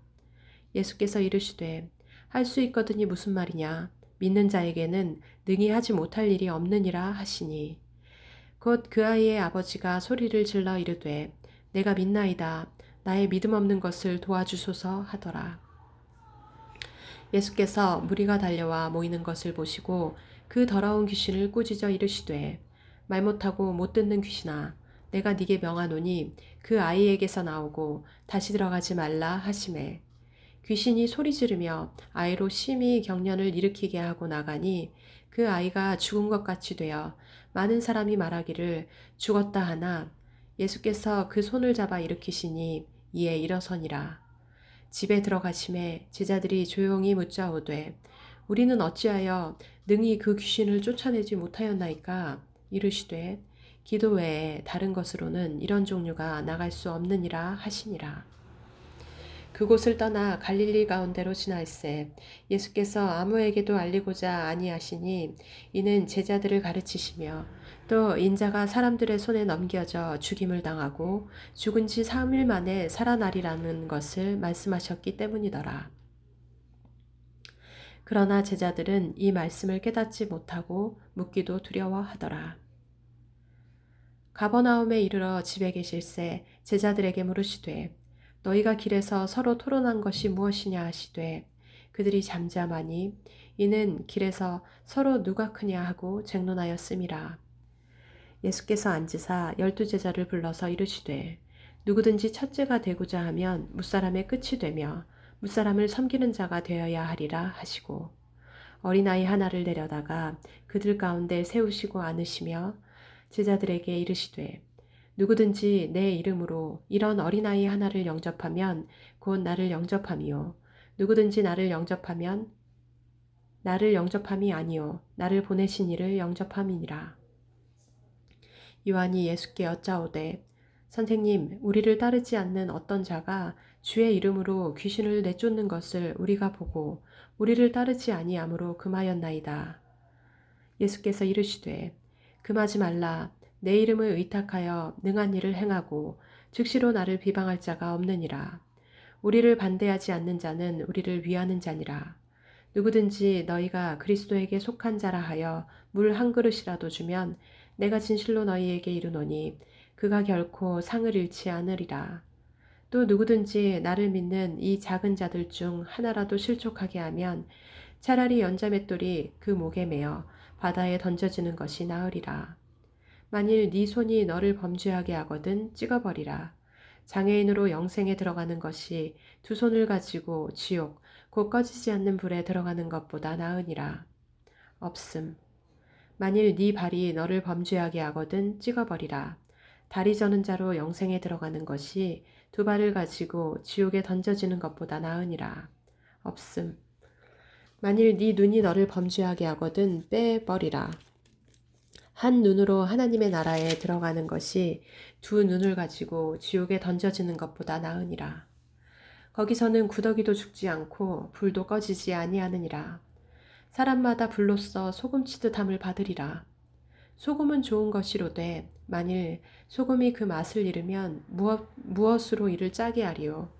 예수께서 이르시되 할 수 있거든이 무슨 말이냐. 믿는 자에게는 능히 하지 못할 일이 없느니라 하시니 곧 그 아이의 아버지가 소리를 질러 이르되 내가 믿나이다. 나의 믿음 없는 것을 도와주소서 하더라. 예수께서 무리가 달려와 모이는 것을 보시고 그 더러운 귀신을 꾸짖어 이르시되 말 못하고 못 듣는 귀신아 내가 네게 명하노니 그 아이에게서 나오고 다시 들어가지 말라 하시매 귀신이 소리 지르며 아이로 심히 경련을 일으키게 하고 나가니 그 아이가 죽은 것 같이 되어 많은 사람이 말하기를 죽었다 하나 예수께서 그 손을 잡아 일으키시니 이에 일어서니라. 집에 들어가심에 제자들이 조용히 묻자오되 우리는 어찌하여 능히 그 귀신을 쫓아내지 못하였나이까. 이르시되 기도 외에 다른 것으로는 이런 종류가 나갈 수 없느니라 하시니라. 그곳을 떠나 갈릴리 가운데로 지날새 예수께서 아무에게도 알리고자 아니하시니 이는 제자들을 가르치시며 또 인자가 사람들의 손에 넘겨져 죽임을 당하고 죽은 지 3일 만에 살아나리라는 것을 말씀하셨기 때문이더라. 그러나 제자들은 이 말씀을 깨닫지 못하고 묻기도 두려워하더라. 가버나움에 이르러 집에 계실새 제자들에게 물으시되 너희가 길에서 서로 토론한 것이 무엇이냐 하시되 그들이 잠잠하니 이는 길에서 서로 누가 크냐 하고 쟁론하였음이라. 예수께서 앉으사 12제자를 불러서 이르시되 누구든지 첫째가 되고자 하면 무사람의 끝이 되며 무사람을 섬기는 자가 되어야 하리라 하시고 어린아이 하나를 데려다가 그들 가운데 세우시고 앉으시며 제자들에게 이르시되 누구든지 내 이름으로 이런 어린아이 하나를 영접하면 곧 나를 영접함이요 누구든지 나를 영접하면 나를 영접함이 아니요 나를 보내신 이를 영접함이니라. 요한이 예수께 여짜오되 선생님 우리를 따르지 않는 어떤 자가 주의 이름으로 귀신을 내쫓는 것을 우리가 보고 우리를 따르지 아니하므로 금하였나이다. 예수께서 이르시되 금하지 말라. 내 이름을 의탁하여 능한 일을 행하고 즉시로 나를 비방할 자가 없느니라. 우리를 반대하지 않는 자는 우리를 위하는 자니라. 누구든지 너희가 그리스도에게 속한 자라 하여 물 한 그릇이라도 주면 내가 진실로 너희에게 이르노니 그가 결코 상을 잃지 않으리라. 또 누구든지 나를 믿는 이 작은 자들 중 하나라도 실족하게 하면 차라리 연자맷돌이 그 목에 매어 바다에 던져지는 것이 나으리라. 만일 네 손이 너를 범죄하게 하거든 찍어버리라. 장애인으로 영생에 들어가는 것이 두 손을 가지고 지옥 곧 꺼지지 않는 불에 들어가는 것보다 나으니라. 없음. 만일 네 발이 너를 범죄하게 하거든 찍어버리라. 다리 저는 자로 영생에 들어가는 것이 두 발을 가지고 지옥에 던져지는 것보다 나으니라. 없음. 만일 네 눈이 너를 범죄하게 하거든 빼버리라. 한 눈으로 하나님의 나라에 들어가는 것이 두 눈을 가지고 지옥에 던져지는 것보다 나으니라. 거기서는 구더기도 죽지 않고 불도 꺼지지 아니하느니라. 사람마다 불로써 소금치듯함을 받으리라. 소금은 좋은 것이로되 만일 소금이 그 맛을 잃으면 무엇으로 이를 짜게 하리요.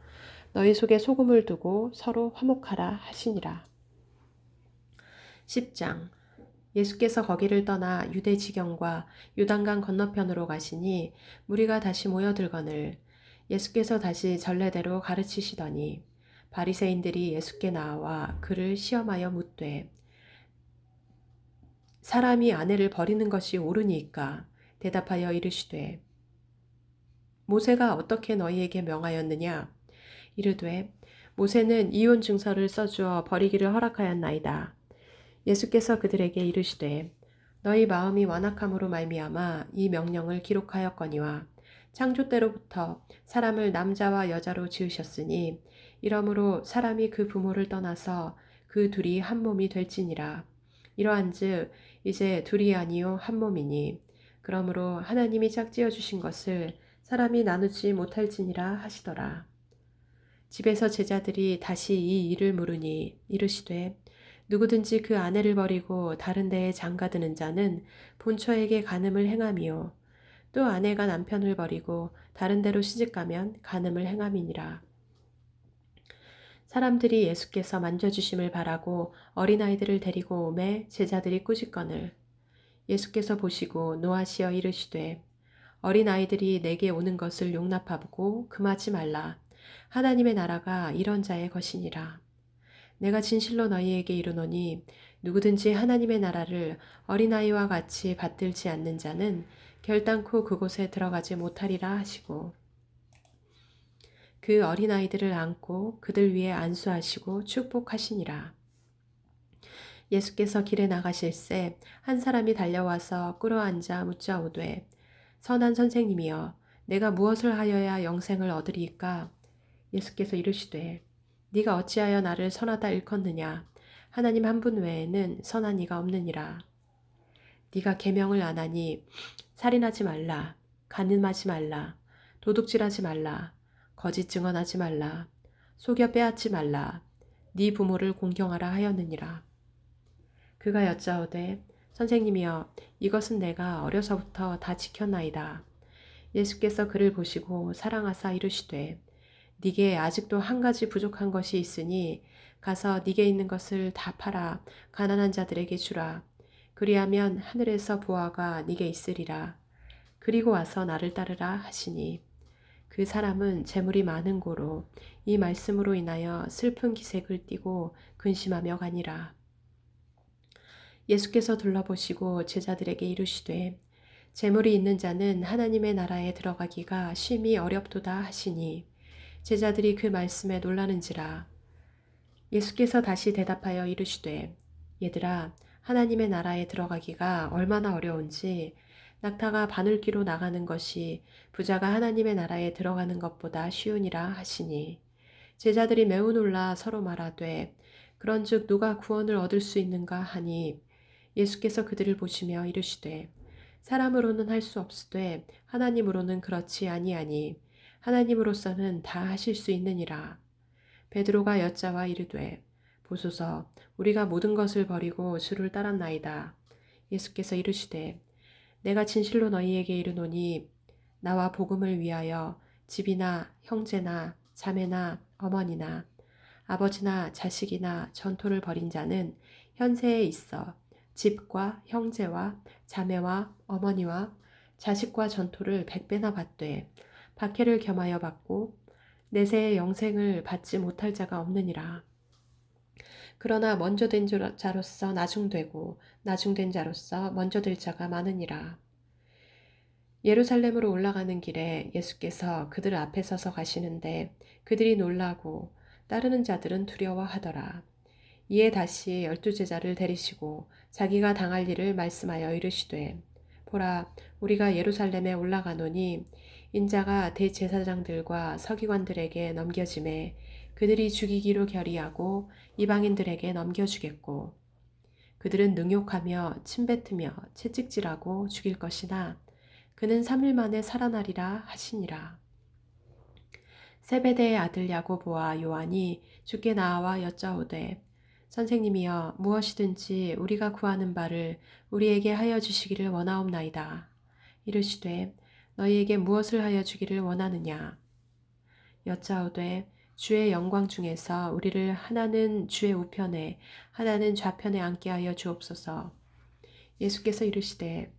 너희 속에 소금을 두고 서로 화목하라 하시니라. 10장. 예수께서 거기를 떠나 유대 지경과 요단강 건너편으로 가시니 무리가 다시 모여들거늘 예수께서 다시 전례대로 가르치시더니 바리새인들이 예수께 나와 그를 시험하여 묻되 사람이 아내를 버리는 것이 옳으니까 대답하여 이르시되 모세가 어떻게 너희에게 명하였느냐 이르되 모세는 이혼 증서를 써주어 버리기를 허락하였나이다. 예수께서 그들에게 이르시되 너희 마음이 완악함으로 말미암아 이 명령을 기록하였거니와 창조 때로부터 사람을 남자와 여자로 지으셨으니 이러므로 사람이 그 부모를 떠나서 그 둘이 한 몸이 될지니라. 이러한즉 이제 둘이 아니요 한 몸이니 그러므로 하나님이 짝지어 주신 것을 사람이 나누지 못할지니라 하시더라. 집에서 제자들이 다시 이 일을 물으니 이르시되 누구든지 그 아내를 버리고 다른 데에 장가드는 자는 본처에게 간음을 행함이요 또 아내가 남편을 버리고 다른 데로 시집가면 간음을 행함이니라. 사람들이 예수께서 만져주심을 바라고 어린아이들을 데리고 오매 제자들이 꾸짖거늘 예수께서 보시고 노하시어 이르시되 어린아이들이 내게 오는 것을 용납하고 금하지 말라. 하나님의 나라가 이런 자의 것이니라. 내가 진실로 너희에게 이르노니 누구든지 하나님의 나라를 어린아이와 같이 받들지 않는 자는 결단코 그곳에 들어가지 못하리라 하시고 그 어린아이들을 안고 그들 위에 안수하시고 축복하시니라. 예수께서 길에 나가실새 한 사람이 달려와서 꿇어앉아 묻자오되 선한 선생님이여 내가 무엇을 하여야 영생을 얻으리이까? 예수께서 이르시되 네가 어찌하여 나를 선하다 일컫느냐? 하나님 한 분 외에는 선한 이가 없느니라. 네가 계명을 안 하니 살인하지 말라, 간음하지 말라, 도둑질하지 말라, 거짓 증언하지 말라, 속여 빼앗지 말라, 네 부모를 공경하라 하였느니라. 그가 여짜오되 선생님이여 이것은 내가 어려서부터 다 지켰나이다. 예수께서 그를 보시고 사랑하사 이르시되 네게 아직도 한 가지 부족한 것이 있으니 가서 네게 있는 것을 다 팔아 가난한 자들에게 주라. 그리하면 하늘에서 보화가 네게 있으리라. 그리고 와서 나를 따르라 하시니 그 사람은 재물이 많은 고로 이 말씀으로 인하여 슬픈 기색을 띠고 근심하며 가니라. 예수께서 둘러보시고 제자들에게 이르시되 재물이 있는 자는 하나님의 나라에 들어가기가 심히 어렵도다 하시니 제자들이 그 말씀에 놀라는지라. 예수께서 다시 대답하여 이르시되 얘들아 하나님의 나라에 들어가기가 얼마나 어려운지 낙타가 바늘기로 나가는 것이 부자가 하나님의 나라에 들어가는 것보다 쉬우니라 하시니 제자들이 매우 놀라 서로 말하되 그런즉 누가 구원을 얻을 수 있는가 하니 예수께서 그들을 보시며 이르시되 사람으로는 할 수 없으되 하나님으로는 그렇지 아니하니 하나님으로서는 다 하실 수 있느니라. 베드로가 여짜와 이르되 보소서 우리가 모든 것을 버리고 주를 따랐나이다. 예수께서 이르시되 내가 진실로 너희에게 이르노니 나와 복음을 위하여 집이나 형제나 자매나 어머니나 아버지나 자식이나 전토를 벌인 자는 현세에 있어 집과 형제와 자매와 어머니와 자식과 전토를 100배나 받되 박해를 겸하여 받고 내세의 영생을 받지 못할 자가 없느니라. 그러나 먼저 된 자로서 나중되고 나중된 자로서 먼저 될 자가 많으니라. 예루살렘으로 올라가는 길에 예수께서 그들 앞에 서서 가시는데 그들이 놀라고 따르는 자들은 두려워하더라. 이에 다시 12제자를 데리시고 자기가 당할 일을 말씀하여 이르시되 보라 우리가 예루살렘에 올라가노니 인자가 대제사장들과 서기관들에게 넘겨짐에 그들이 죽이기로 결의하고 이방인들에게 넘겨주겠고 그들은 능욕하며 침뱉으며 채찍질하고 죽일 것이나 그는 3일 만에 살아나리라 하시니라. 세베대의 아들 야고보와 요한이 주께 나와 여짜오되 선생님이여 무엇이든지 우리가 구하는 바를 우리에게 하여 주시기를 원하옵나이다. 이르시되 너희에게 무엇을 하여 주기를 원하느냐. 여짜오되 주의 영광 중에서 우리를 하나는 주의 우편에 하나는 좌편에 앉게 하여 주옵소서. 예수께서 이르시되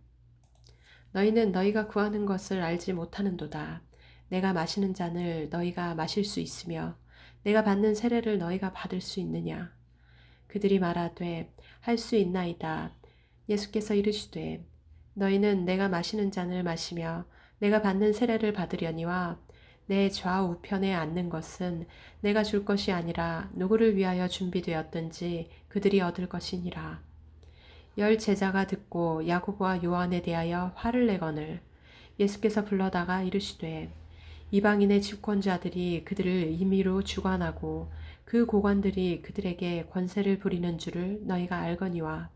너희는 너희가 구하는 것을 알지 못하는도다. 내가 마시는 잔을 너희가 마실 수 있으며 내가 받는 세례를 너희가 받을 수 있느냐. 그들이 말하되 할 수 있나이다. 예수께서 이르시되 너희는 내가 마시는 잔을 마시며 내가 받는 세례를 받으려니와 내 좌우편에 앉는 것은 내가 줄 것이 아니라 누구를 위하여 준비되었든지 그들이 얻을 것이니라. 10 제자가 듣고 야고보와 요한에 대하여 화를 내거늘 예수께서 불러다가 이르시되 이방인의 집권자들이 그들을 임의로 주관하고 그 고관들이 그들에게 권세를 부리는 줄을 너희가 알거니와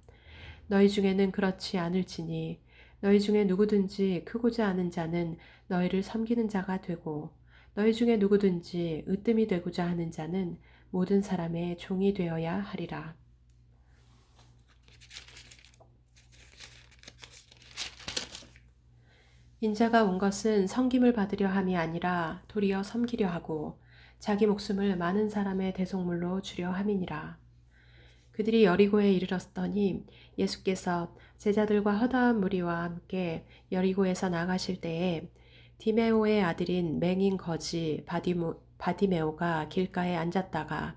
너희 중에는 그렇지 않을지니 너희 중에 누구든지 크고자 하는 자는 너희를 섬기는 자가 되고 너희 중에 누구든지 으뜸이 되고자 하는 자는 모든 사람의 종이 되어야 하리라. 인자가 온 것은 섬김을 받으려 함이 아니라 도리어 섬기려 하고 자기 목숨을 많은 사람의 대속물로 주려 함이니라. 그들이 여리고에 이르렀더니 예수께서 제자들과 허다한 무리와 함께 여리고에서 나가실 때에 디메오의 아들인 맹인 거지 바디메오가 길가에 앉았다가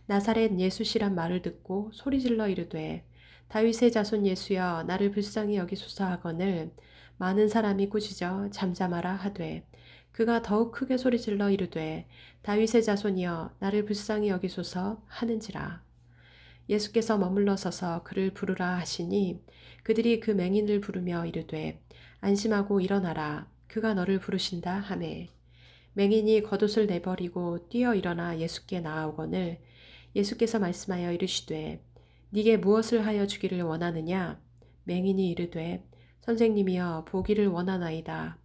나사렛 예수시란 말을 듣고 소리질러 이르되 다윗의 자손 예수여 나를 불쌍히 여기소서 하거늘 많은 사람이 꾸짖어 잠잠하라 하되 그가 더욱 크게 소리질러 이르되 다윗의 자손이여 나를 불쌍히 여기소서 하는지라. 예수께서 머물러 서서 그를 부르라 하시니 그들이 그 맹인을 부르며 이르되 안심하고 일어나라 그가 너를 부르신다 하매 맹인이 겉옷을 내버리고 뛰어 일어나 예수께 나아오거늘 예수께서 말씀하여 이르시되 네게 무엇을 하여 주기를 원하느냐. 맹인이 이르되 선생님이여 보기를 원하나이다.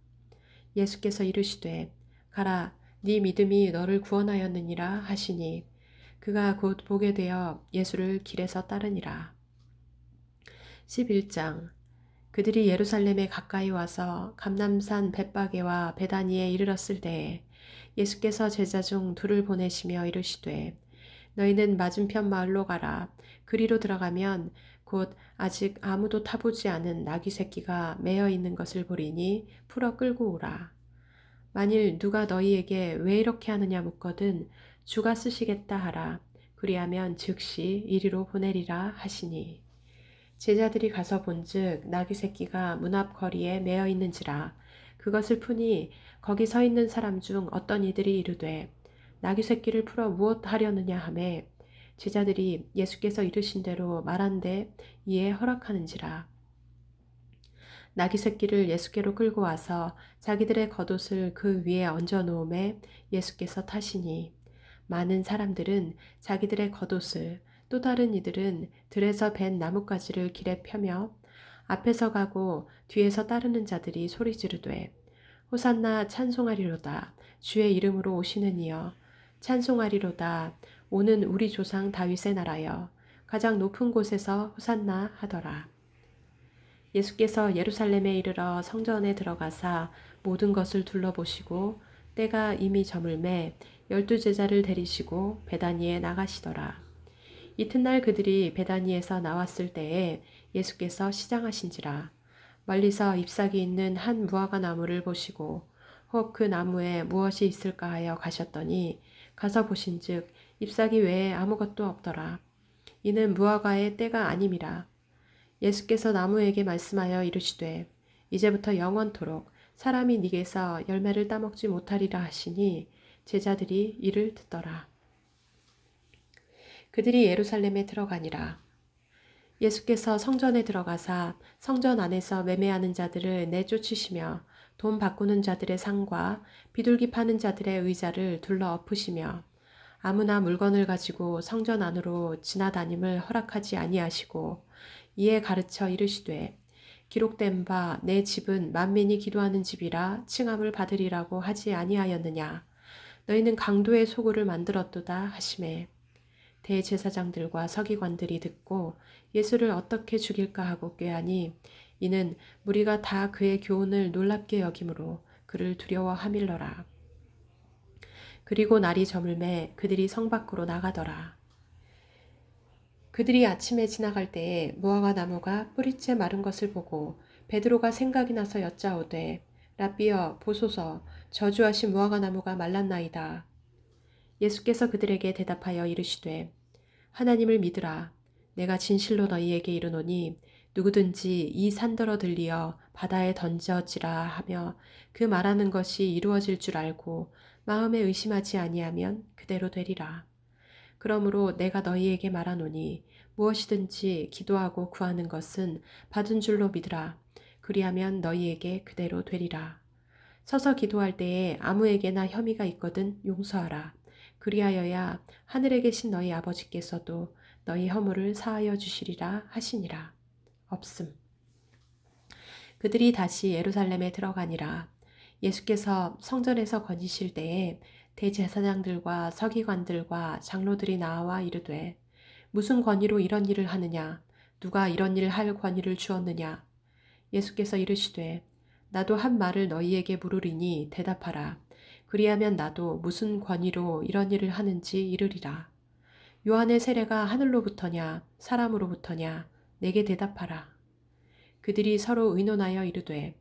예수께서 이르시되 가라 네 믿음이 너를 구원하였느니라 하시니 그가 곧 보게 되어 예수를 길에서 따르니라. 11장 그들이 예루살렘에 가까이 와서 감람산 벳바게와 베다니에 이르렀을 때에 예수께서 제자 중 둘을 보내시며 이르시되 너희는 맞은편 마을로 가라. 그리로 들어가면 곧 아직 아무도 타보지 않은 나귀 새끼가 매어 있는 것을 보리니 풀어 끌고 오라. 만일 누가 너희에게 왜 이렇게 하느냐 묻거든 주가 쓰시겠다 하라. 그리하면 즉시 이리로 보내리라 하시니 제자들이 가서 본즉 나귀 새끼가 문 앞 거리에 매어 있는지라. 그것을 푸니 거기 서 있는 사람 중 어떤 이들이 이르되 나귀 새끼를 풀어 무엇 하려느냐 하매 제자들이 예수께서 이르신 대로 말한데 이에 허락하는지라. 나귀 새끼를 예수께로 끌고 와서 자기들의 겉옷을 그 위에 얹어 놓음에 예수께서 타시니 많은 사람들은 자기들의 겉옷을 또 다른 이들은 들에서 벤 나뭇가지를 길에 펴며 앞에서 가고 뒤에서 따르는 자들이 소리 지르되 호산나 찬송하리로다 주의 이름으로 오시는 이여 찬송하리로다 오는 우리 조상 다윗의 나라여 가장 높은 곳에서 호산나 하더라. 예수께서 예루살렘에 이르러 성전에 들어가사 모든 것을 둘러보시고 때가 이미 저물매 12제자를 데리시고 베다니에 나가시더라. 이튿날 그들이 베다니에서 나왔을 때에 예수께서 시장하신지라. 멀리서 잎사귀 있는 한 무화과 나무를 보시고 혹 그 나무에 무엇이 있을까 하여 가셨더니 가서 보신즉 잎사귀 외에 아무것도 없더라. 이는 무화과의 때가 아님이라. 예수께서 나무에게 말씀하여 이르시되 이제부터 영원토록 사람이 네게서 열매를 따먹지 못하리라 하시니 제자들이 이를 듣더라. 그들이 예루살렘에 들어가니라. 예수께서 성전에 들어가사 성전 안에서 매매하는 자들을 내쫓으시며 돈 바꾸는 자들의 상과 비둘기 파는 자들의 의자를 둘러 엎으시며 아무나 물건을 가지고 성전 안으로 지나다님을 허락하지 아니하시고 이에 가르쳐 이르시되 기록된 바 내 집은 만민이 기도하는 집이라 칭함을 받으리라고 하지 아니하였느냐. 너희는 강도의 소굴을 만들었도다 하시매 대제사장들과 서기관들이 듣고 예수를 어떻게 죽일까 하고 꾀하니 이는 무리가 다 그의 교훈을 놀랍게 여김으로 그를 두려워하밀러라. 그리고 날이 저물매 그들이 성 밖으로 나가더라. 그들이 아침에 지나갈 때에 무화과 나무가 뿌리째 마른 것을 보고 베드로가 생각이 나서 여짜오되 라삐여 보소서 저주하신 무화과 나무가 말랐나이다. 예수께서 그들에게 대답하여 이르시되 하나님을 믿으라. 내가 진실로 너희에게 이르노니 누구든지 이 산더러 들리어 바다에 던져지라 하며 그 말하는 것이 이루어질 줄 알고 마음에 의심하지 아니하면 그대로 되리라. 그러므로 내가 너희에게 말하노니 무엇이든지 기도하고 구하는 것은 받은 줄로 믿으라. 그리하면 너희에게 그대로 되리라. 서서 기도할 때에 아무에게나 혐의가 있거든 용서하라. 그리하여야 하늘에 계신 너희 아버지께서도 너희 허물을 사하여 주시리라 하시니라. 없음. 그들이 다시 예루살렘에 들어가니라. 예수께서 성전에서 거니실 때에 대제사장들과 서기관들과 장로들이 나와 이르되 무슨 권위로 이런 일을 하느냐? 누가 이런 일을 할 권위를 주었느냐? 예수께서 이르시되 나도 한 말을 너희에게 물으리니 대답하라. 그리하면 나도 무슨 권위로 이런 일을 하는지 이르리라. 요한의 세례가 하늘로부터냐 사람으로부터냐 내게 대답하라. 그들이 서로 의논하여 이르되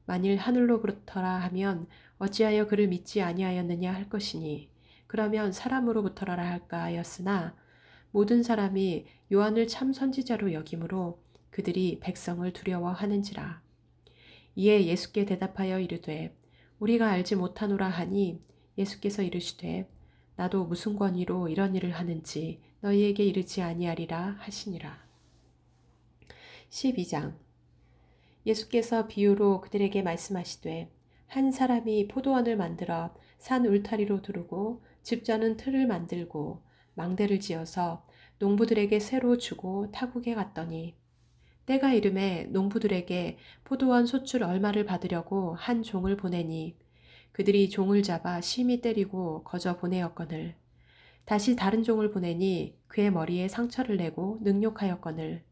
만일 하늘로부터라 하면 어찌하여 그를 믿지 아니하였느냐 할 것이니 그러면 사람으로부터라 할까 하였으나 모든 사람이 요한을 참 선지자로 여김으로 그들이 백성을 두려워하는지라. 이에 예수께 대답하여 이르되 우리가 알지 못하노라 하니 예수께서 이르시되 나도 무슨 권위로 이런 일을 하는지 너희에게 이르지 아니하리라 하시니라. 12장. 예수께서 비유로 그들에게 말씀하시되 한 사람이 포도원을 만들어 산 울타리로 두르고 집자는 틀을 만들고 망대를 지어서 농부들에게 새로 주고 타국에 갔더니 때가 이름에 농부들에게 포도원 소출 얼마를 받으려고 한 종을 보내니 그들이 종을 잡아 심히 때리고 거저 보내었거늘 다시 다른 종을 보내니 그의 머리에 상처를 내고 능욕하였거늘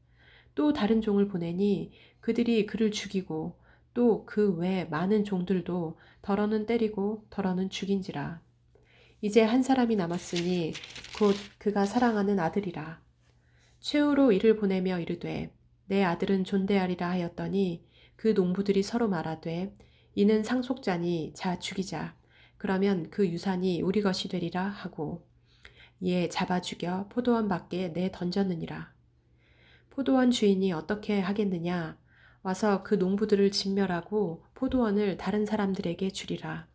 또 다른 종을 보내니 그들이 그를 죽이고 또 그 외 많은 종들도 덜어는 때리고 덜어는 죽인지라. 이제 한 사람이 남았으니 곧 그가 사랑하는 아들이라. 최후로 이를 보내며 이르되 내 아들은 존대하리라 하였더니 그 농부들이 서로 말하되 이는 상속자니 자 죽이자. 그러면 그 유산이 우리 것이 되리라 하고 이에 잡아 죽여 포도원 밖에 내 던졌느니라. 포도원 주인이 어떻게 하겠느냐? 와서 그 농부들을 진멸하고 포도원을 다른 사람들에게 주리라.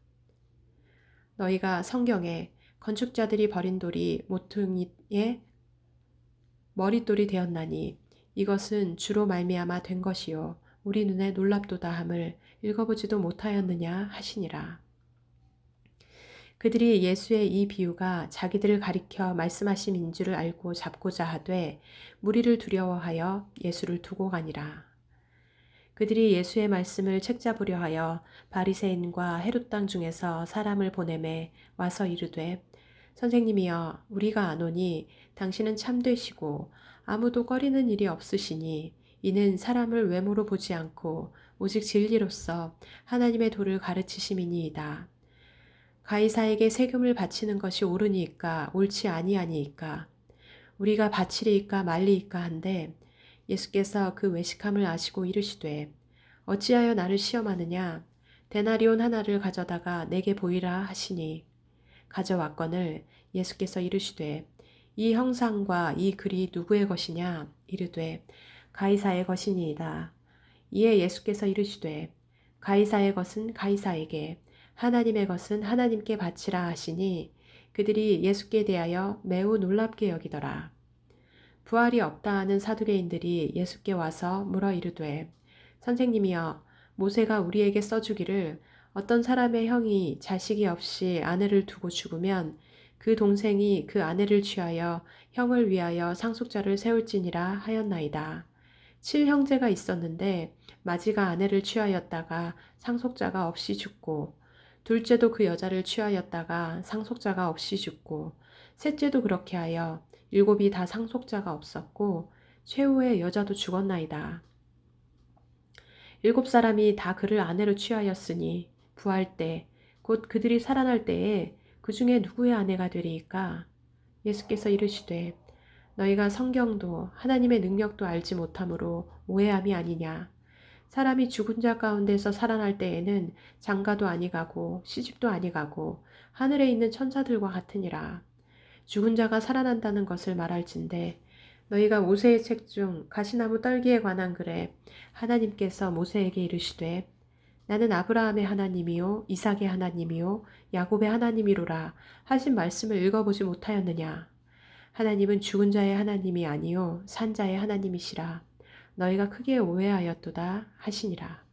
너희가 성경에 건축자들이 버린 돌이 모퉁이에 머릿돌이 되었나니 이것은 주로 말미암아 된 것이요 우리 눈에 놀랍도다 함을 읽어보지도 못하였느냐 하시니라. 그들이 예수의 이 비유가 자기들을 가리켜 말씀하심인 줄을 알고 잡고자 하되 무리를 두려워하여 예수를 두고 가니라. 그들이 예수의 말씀을 책잡으려 하여 바리새인과 헤롯 땅 중에서 사람을 보내매 와서 이르되 선생님이여 우리가 아노니 당신은 참되시고 아무도 꺼리는 일이 없으시니 이는 사람을 외모로 보지 않고 오직 진리로서 하나님의 도를 가르치심이니이다. 가이사에게 세금을 바치는 것이 옳으니까 옳지 아니하니이까 우리가 바치리이까 말리이까 한데 예수께서 그 외식함을 아시고 이르시되 어찌하여 나를 시험하느냐 데나리온 하나를 가져다가 내게 보이라 하시니 가져왔거늘 예수께서 이르시되 이 형상과 이 글이 누구의 것이냐 이르되 가이사의 것이니이다. 이에 예수께서 이르시되 가이사의 것은 가이사에게 하나님의 것은 하나님께 바치라 하시니 그들이 예수께 대하여 매우 놀랍게 여기더라. 부활이 없다 하는 사두개인들이 예수께 와서 물어 이르되 선생님이여 모세가 우리에게 써주기를 어떤 사람의 형이 자식이 없이 아내를 두고 죽으면 그 동생이 그 아내를 취하여 형을 위하여 상속자를 세울지니라 하였나이다. 7형제가 있었는데 마지가 아내를 취하였다가 상속자가 없이 죽고 둘째도 그 여자를 취하였다가 상속자가 없이 죽고 셋째도 그렇게 하여 7이 다 상속자가 없었고 최후의 여자도 죽었나이다. 7사람이 다 그를 아내로 취하였으니 부할 때 곧 그들이 살아날 때에 그 중에 누구의 아내가 되리이까? 예수께서 이르시되 너희가 성경도 하나님의 능력도 알지 못함으로 오해함이 아니냐. 사람이 죽은 자 가운데서 살아날 때에는 장가도 아니가고 시집도 아니가고 하늘에 있는 천사들과 같으니라. 죽은 자가 살아난다는 것을 말할진대 너희가 모세의 책 중 가시나무 떨기에 관한 글에 하나님께서 모세에게 이르시되 나는 아브라함의 하나님이요 이삭의 하나님이요 야곱의 하나님이로라 하신 말씀을 읽어보지 못하였느냐. 하나님은 죽은 자의 하나님이 아니요 산 자의 하나님이시라. 너희가 크게 오해하였도다 하시니라.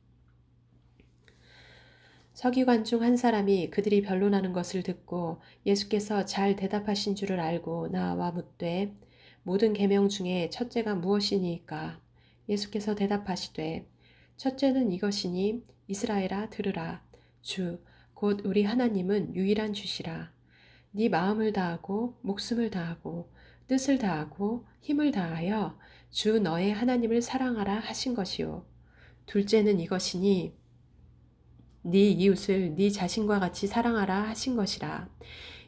서기관 중 한 사람이 그들이 변론하는 것을 듣고 예수께서 잘 대답하신 줄을 알고 나와 묻되 모든 계명 중에 첫째가 무엇이니까? 예수께서 대답하시되 첫째는 이것이니 이스라엘아 들으라. 주 곧 우리 하나님은 유일한 주시라. 네 마음을 다하고 목숨을 다하고 뜻을 다하고 힘을 다하여 주 너의 하나님을 사랑하라 하신 것이요. 둘째는 이것이니 네 이웃을 네 자신과 같이 사랑하라 하신 것이라.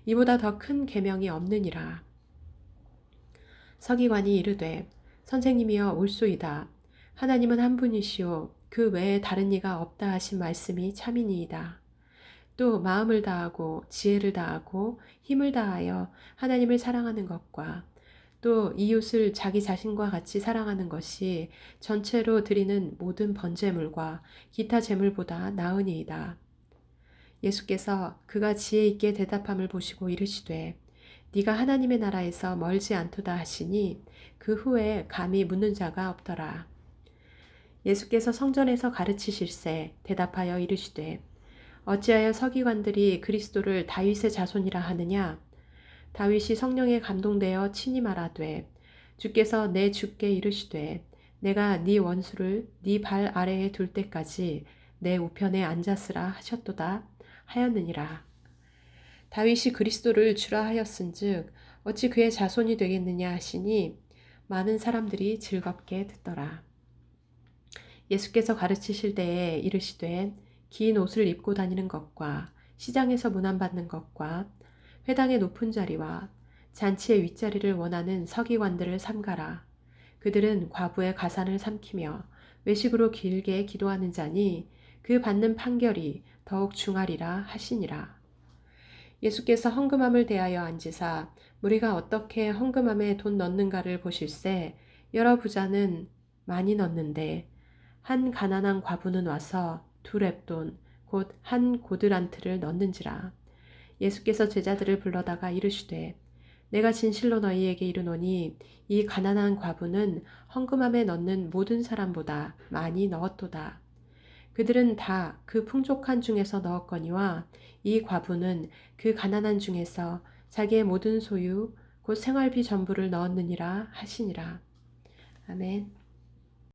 이보다 더 큰 계명이 없느니라. 서기관이 이르되 선생님이여 옳소이다. 하나님은 한 분이시오 그 외에 다른 이가 없다 하신 말씀이 참이니이다. 또 마음을 다하고 지혜를 다하고 힘을 다하여 하나님을 사랑하는 것과 또 이웃을 자기 자신과 같이 사랑하는 것이 전체로 드리는 모든 번제물과 기타 제물보다 나으니이다. 예수께서 그가 지혜 있게 대답함을 보시고 이르시되 네가 하나님의 나라에서 멀지 않도다 하시니 그 후에 감히 묻는 자가 없더라. 예수께서 성전에서 가르치실세 대답하여 이르시되 어찌하여 서기관들이 그리스도를 다윗의 자손이라 하느냐? 다윗이 성령에 감동되어 친히 말하되 주께서 내 주께 이르시되 내가 네 원수를 네 발 아래에 둘 때까지 내 우편에 앉았으라 하셨도다 하였느니라. 다윗이 그리스도를 주라 하였은즉 어찌 그의 자손이 되겠느냐 하시니 많은 사람들이 즐겁게 듣더라. 예수께서 가르치실 때에 이르시되 긴 옷을 입고 다니는 것과 시장에서 문안받는 것과 회당의 높은 자리와 잔치의 윗자리를 원하는 서기관들을 삼가라. 그들은 과부의 가산을 삼키며 외식으로 길게 기도하는 자니 그 받는 판결이 더욱 중하리라 하시니라. 예수께서 헌금함을 대하여 앉으사 무리가 어떻게 헌금함에 돈 넣는가를 보실세 여러 부자는 많이 넣는데 한 가난한 과부는 와서 두 렙돈 곧 한 고드란트를 넣는지라. 예수께서 제자들을 불러다가 이르시되 내가 진실로 너희에게 이르노니 이 가난한 과부는 헌금함에 넣는 모든 사람보다 많이 넣었도다. 그들은 다 그 풍족한 중에서 넣었거니와 이 과부는 그 가난한 중에서 자기의 모든 소유 곧 생활비 전부를 넣었느니라 하시니라. 아멘.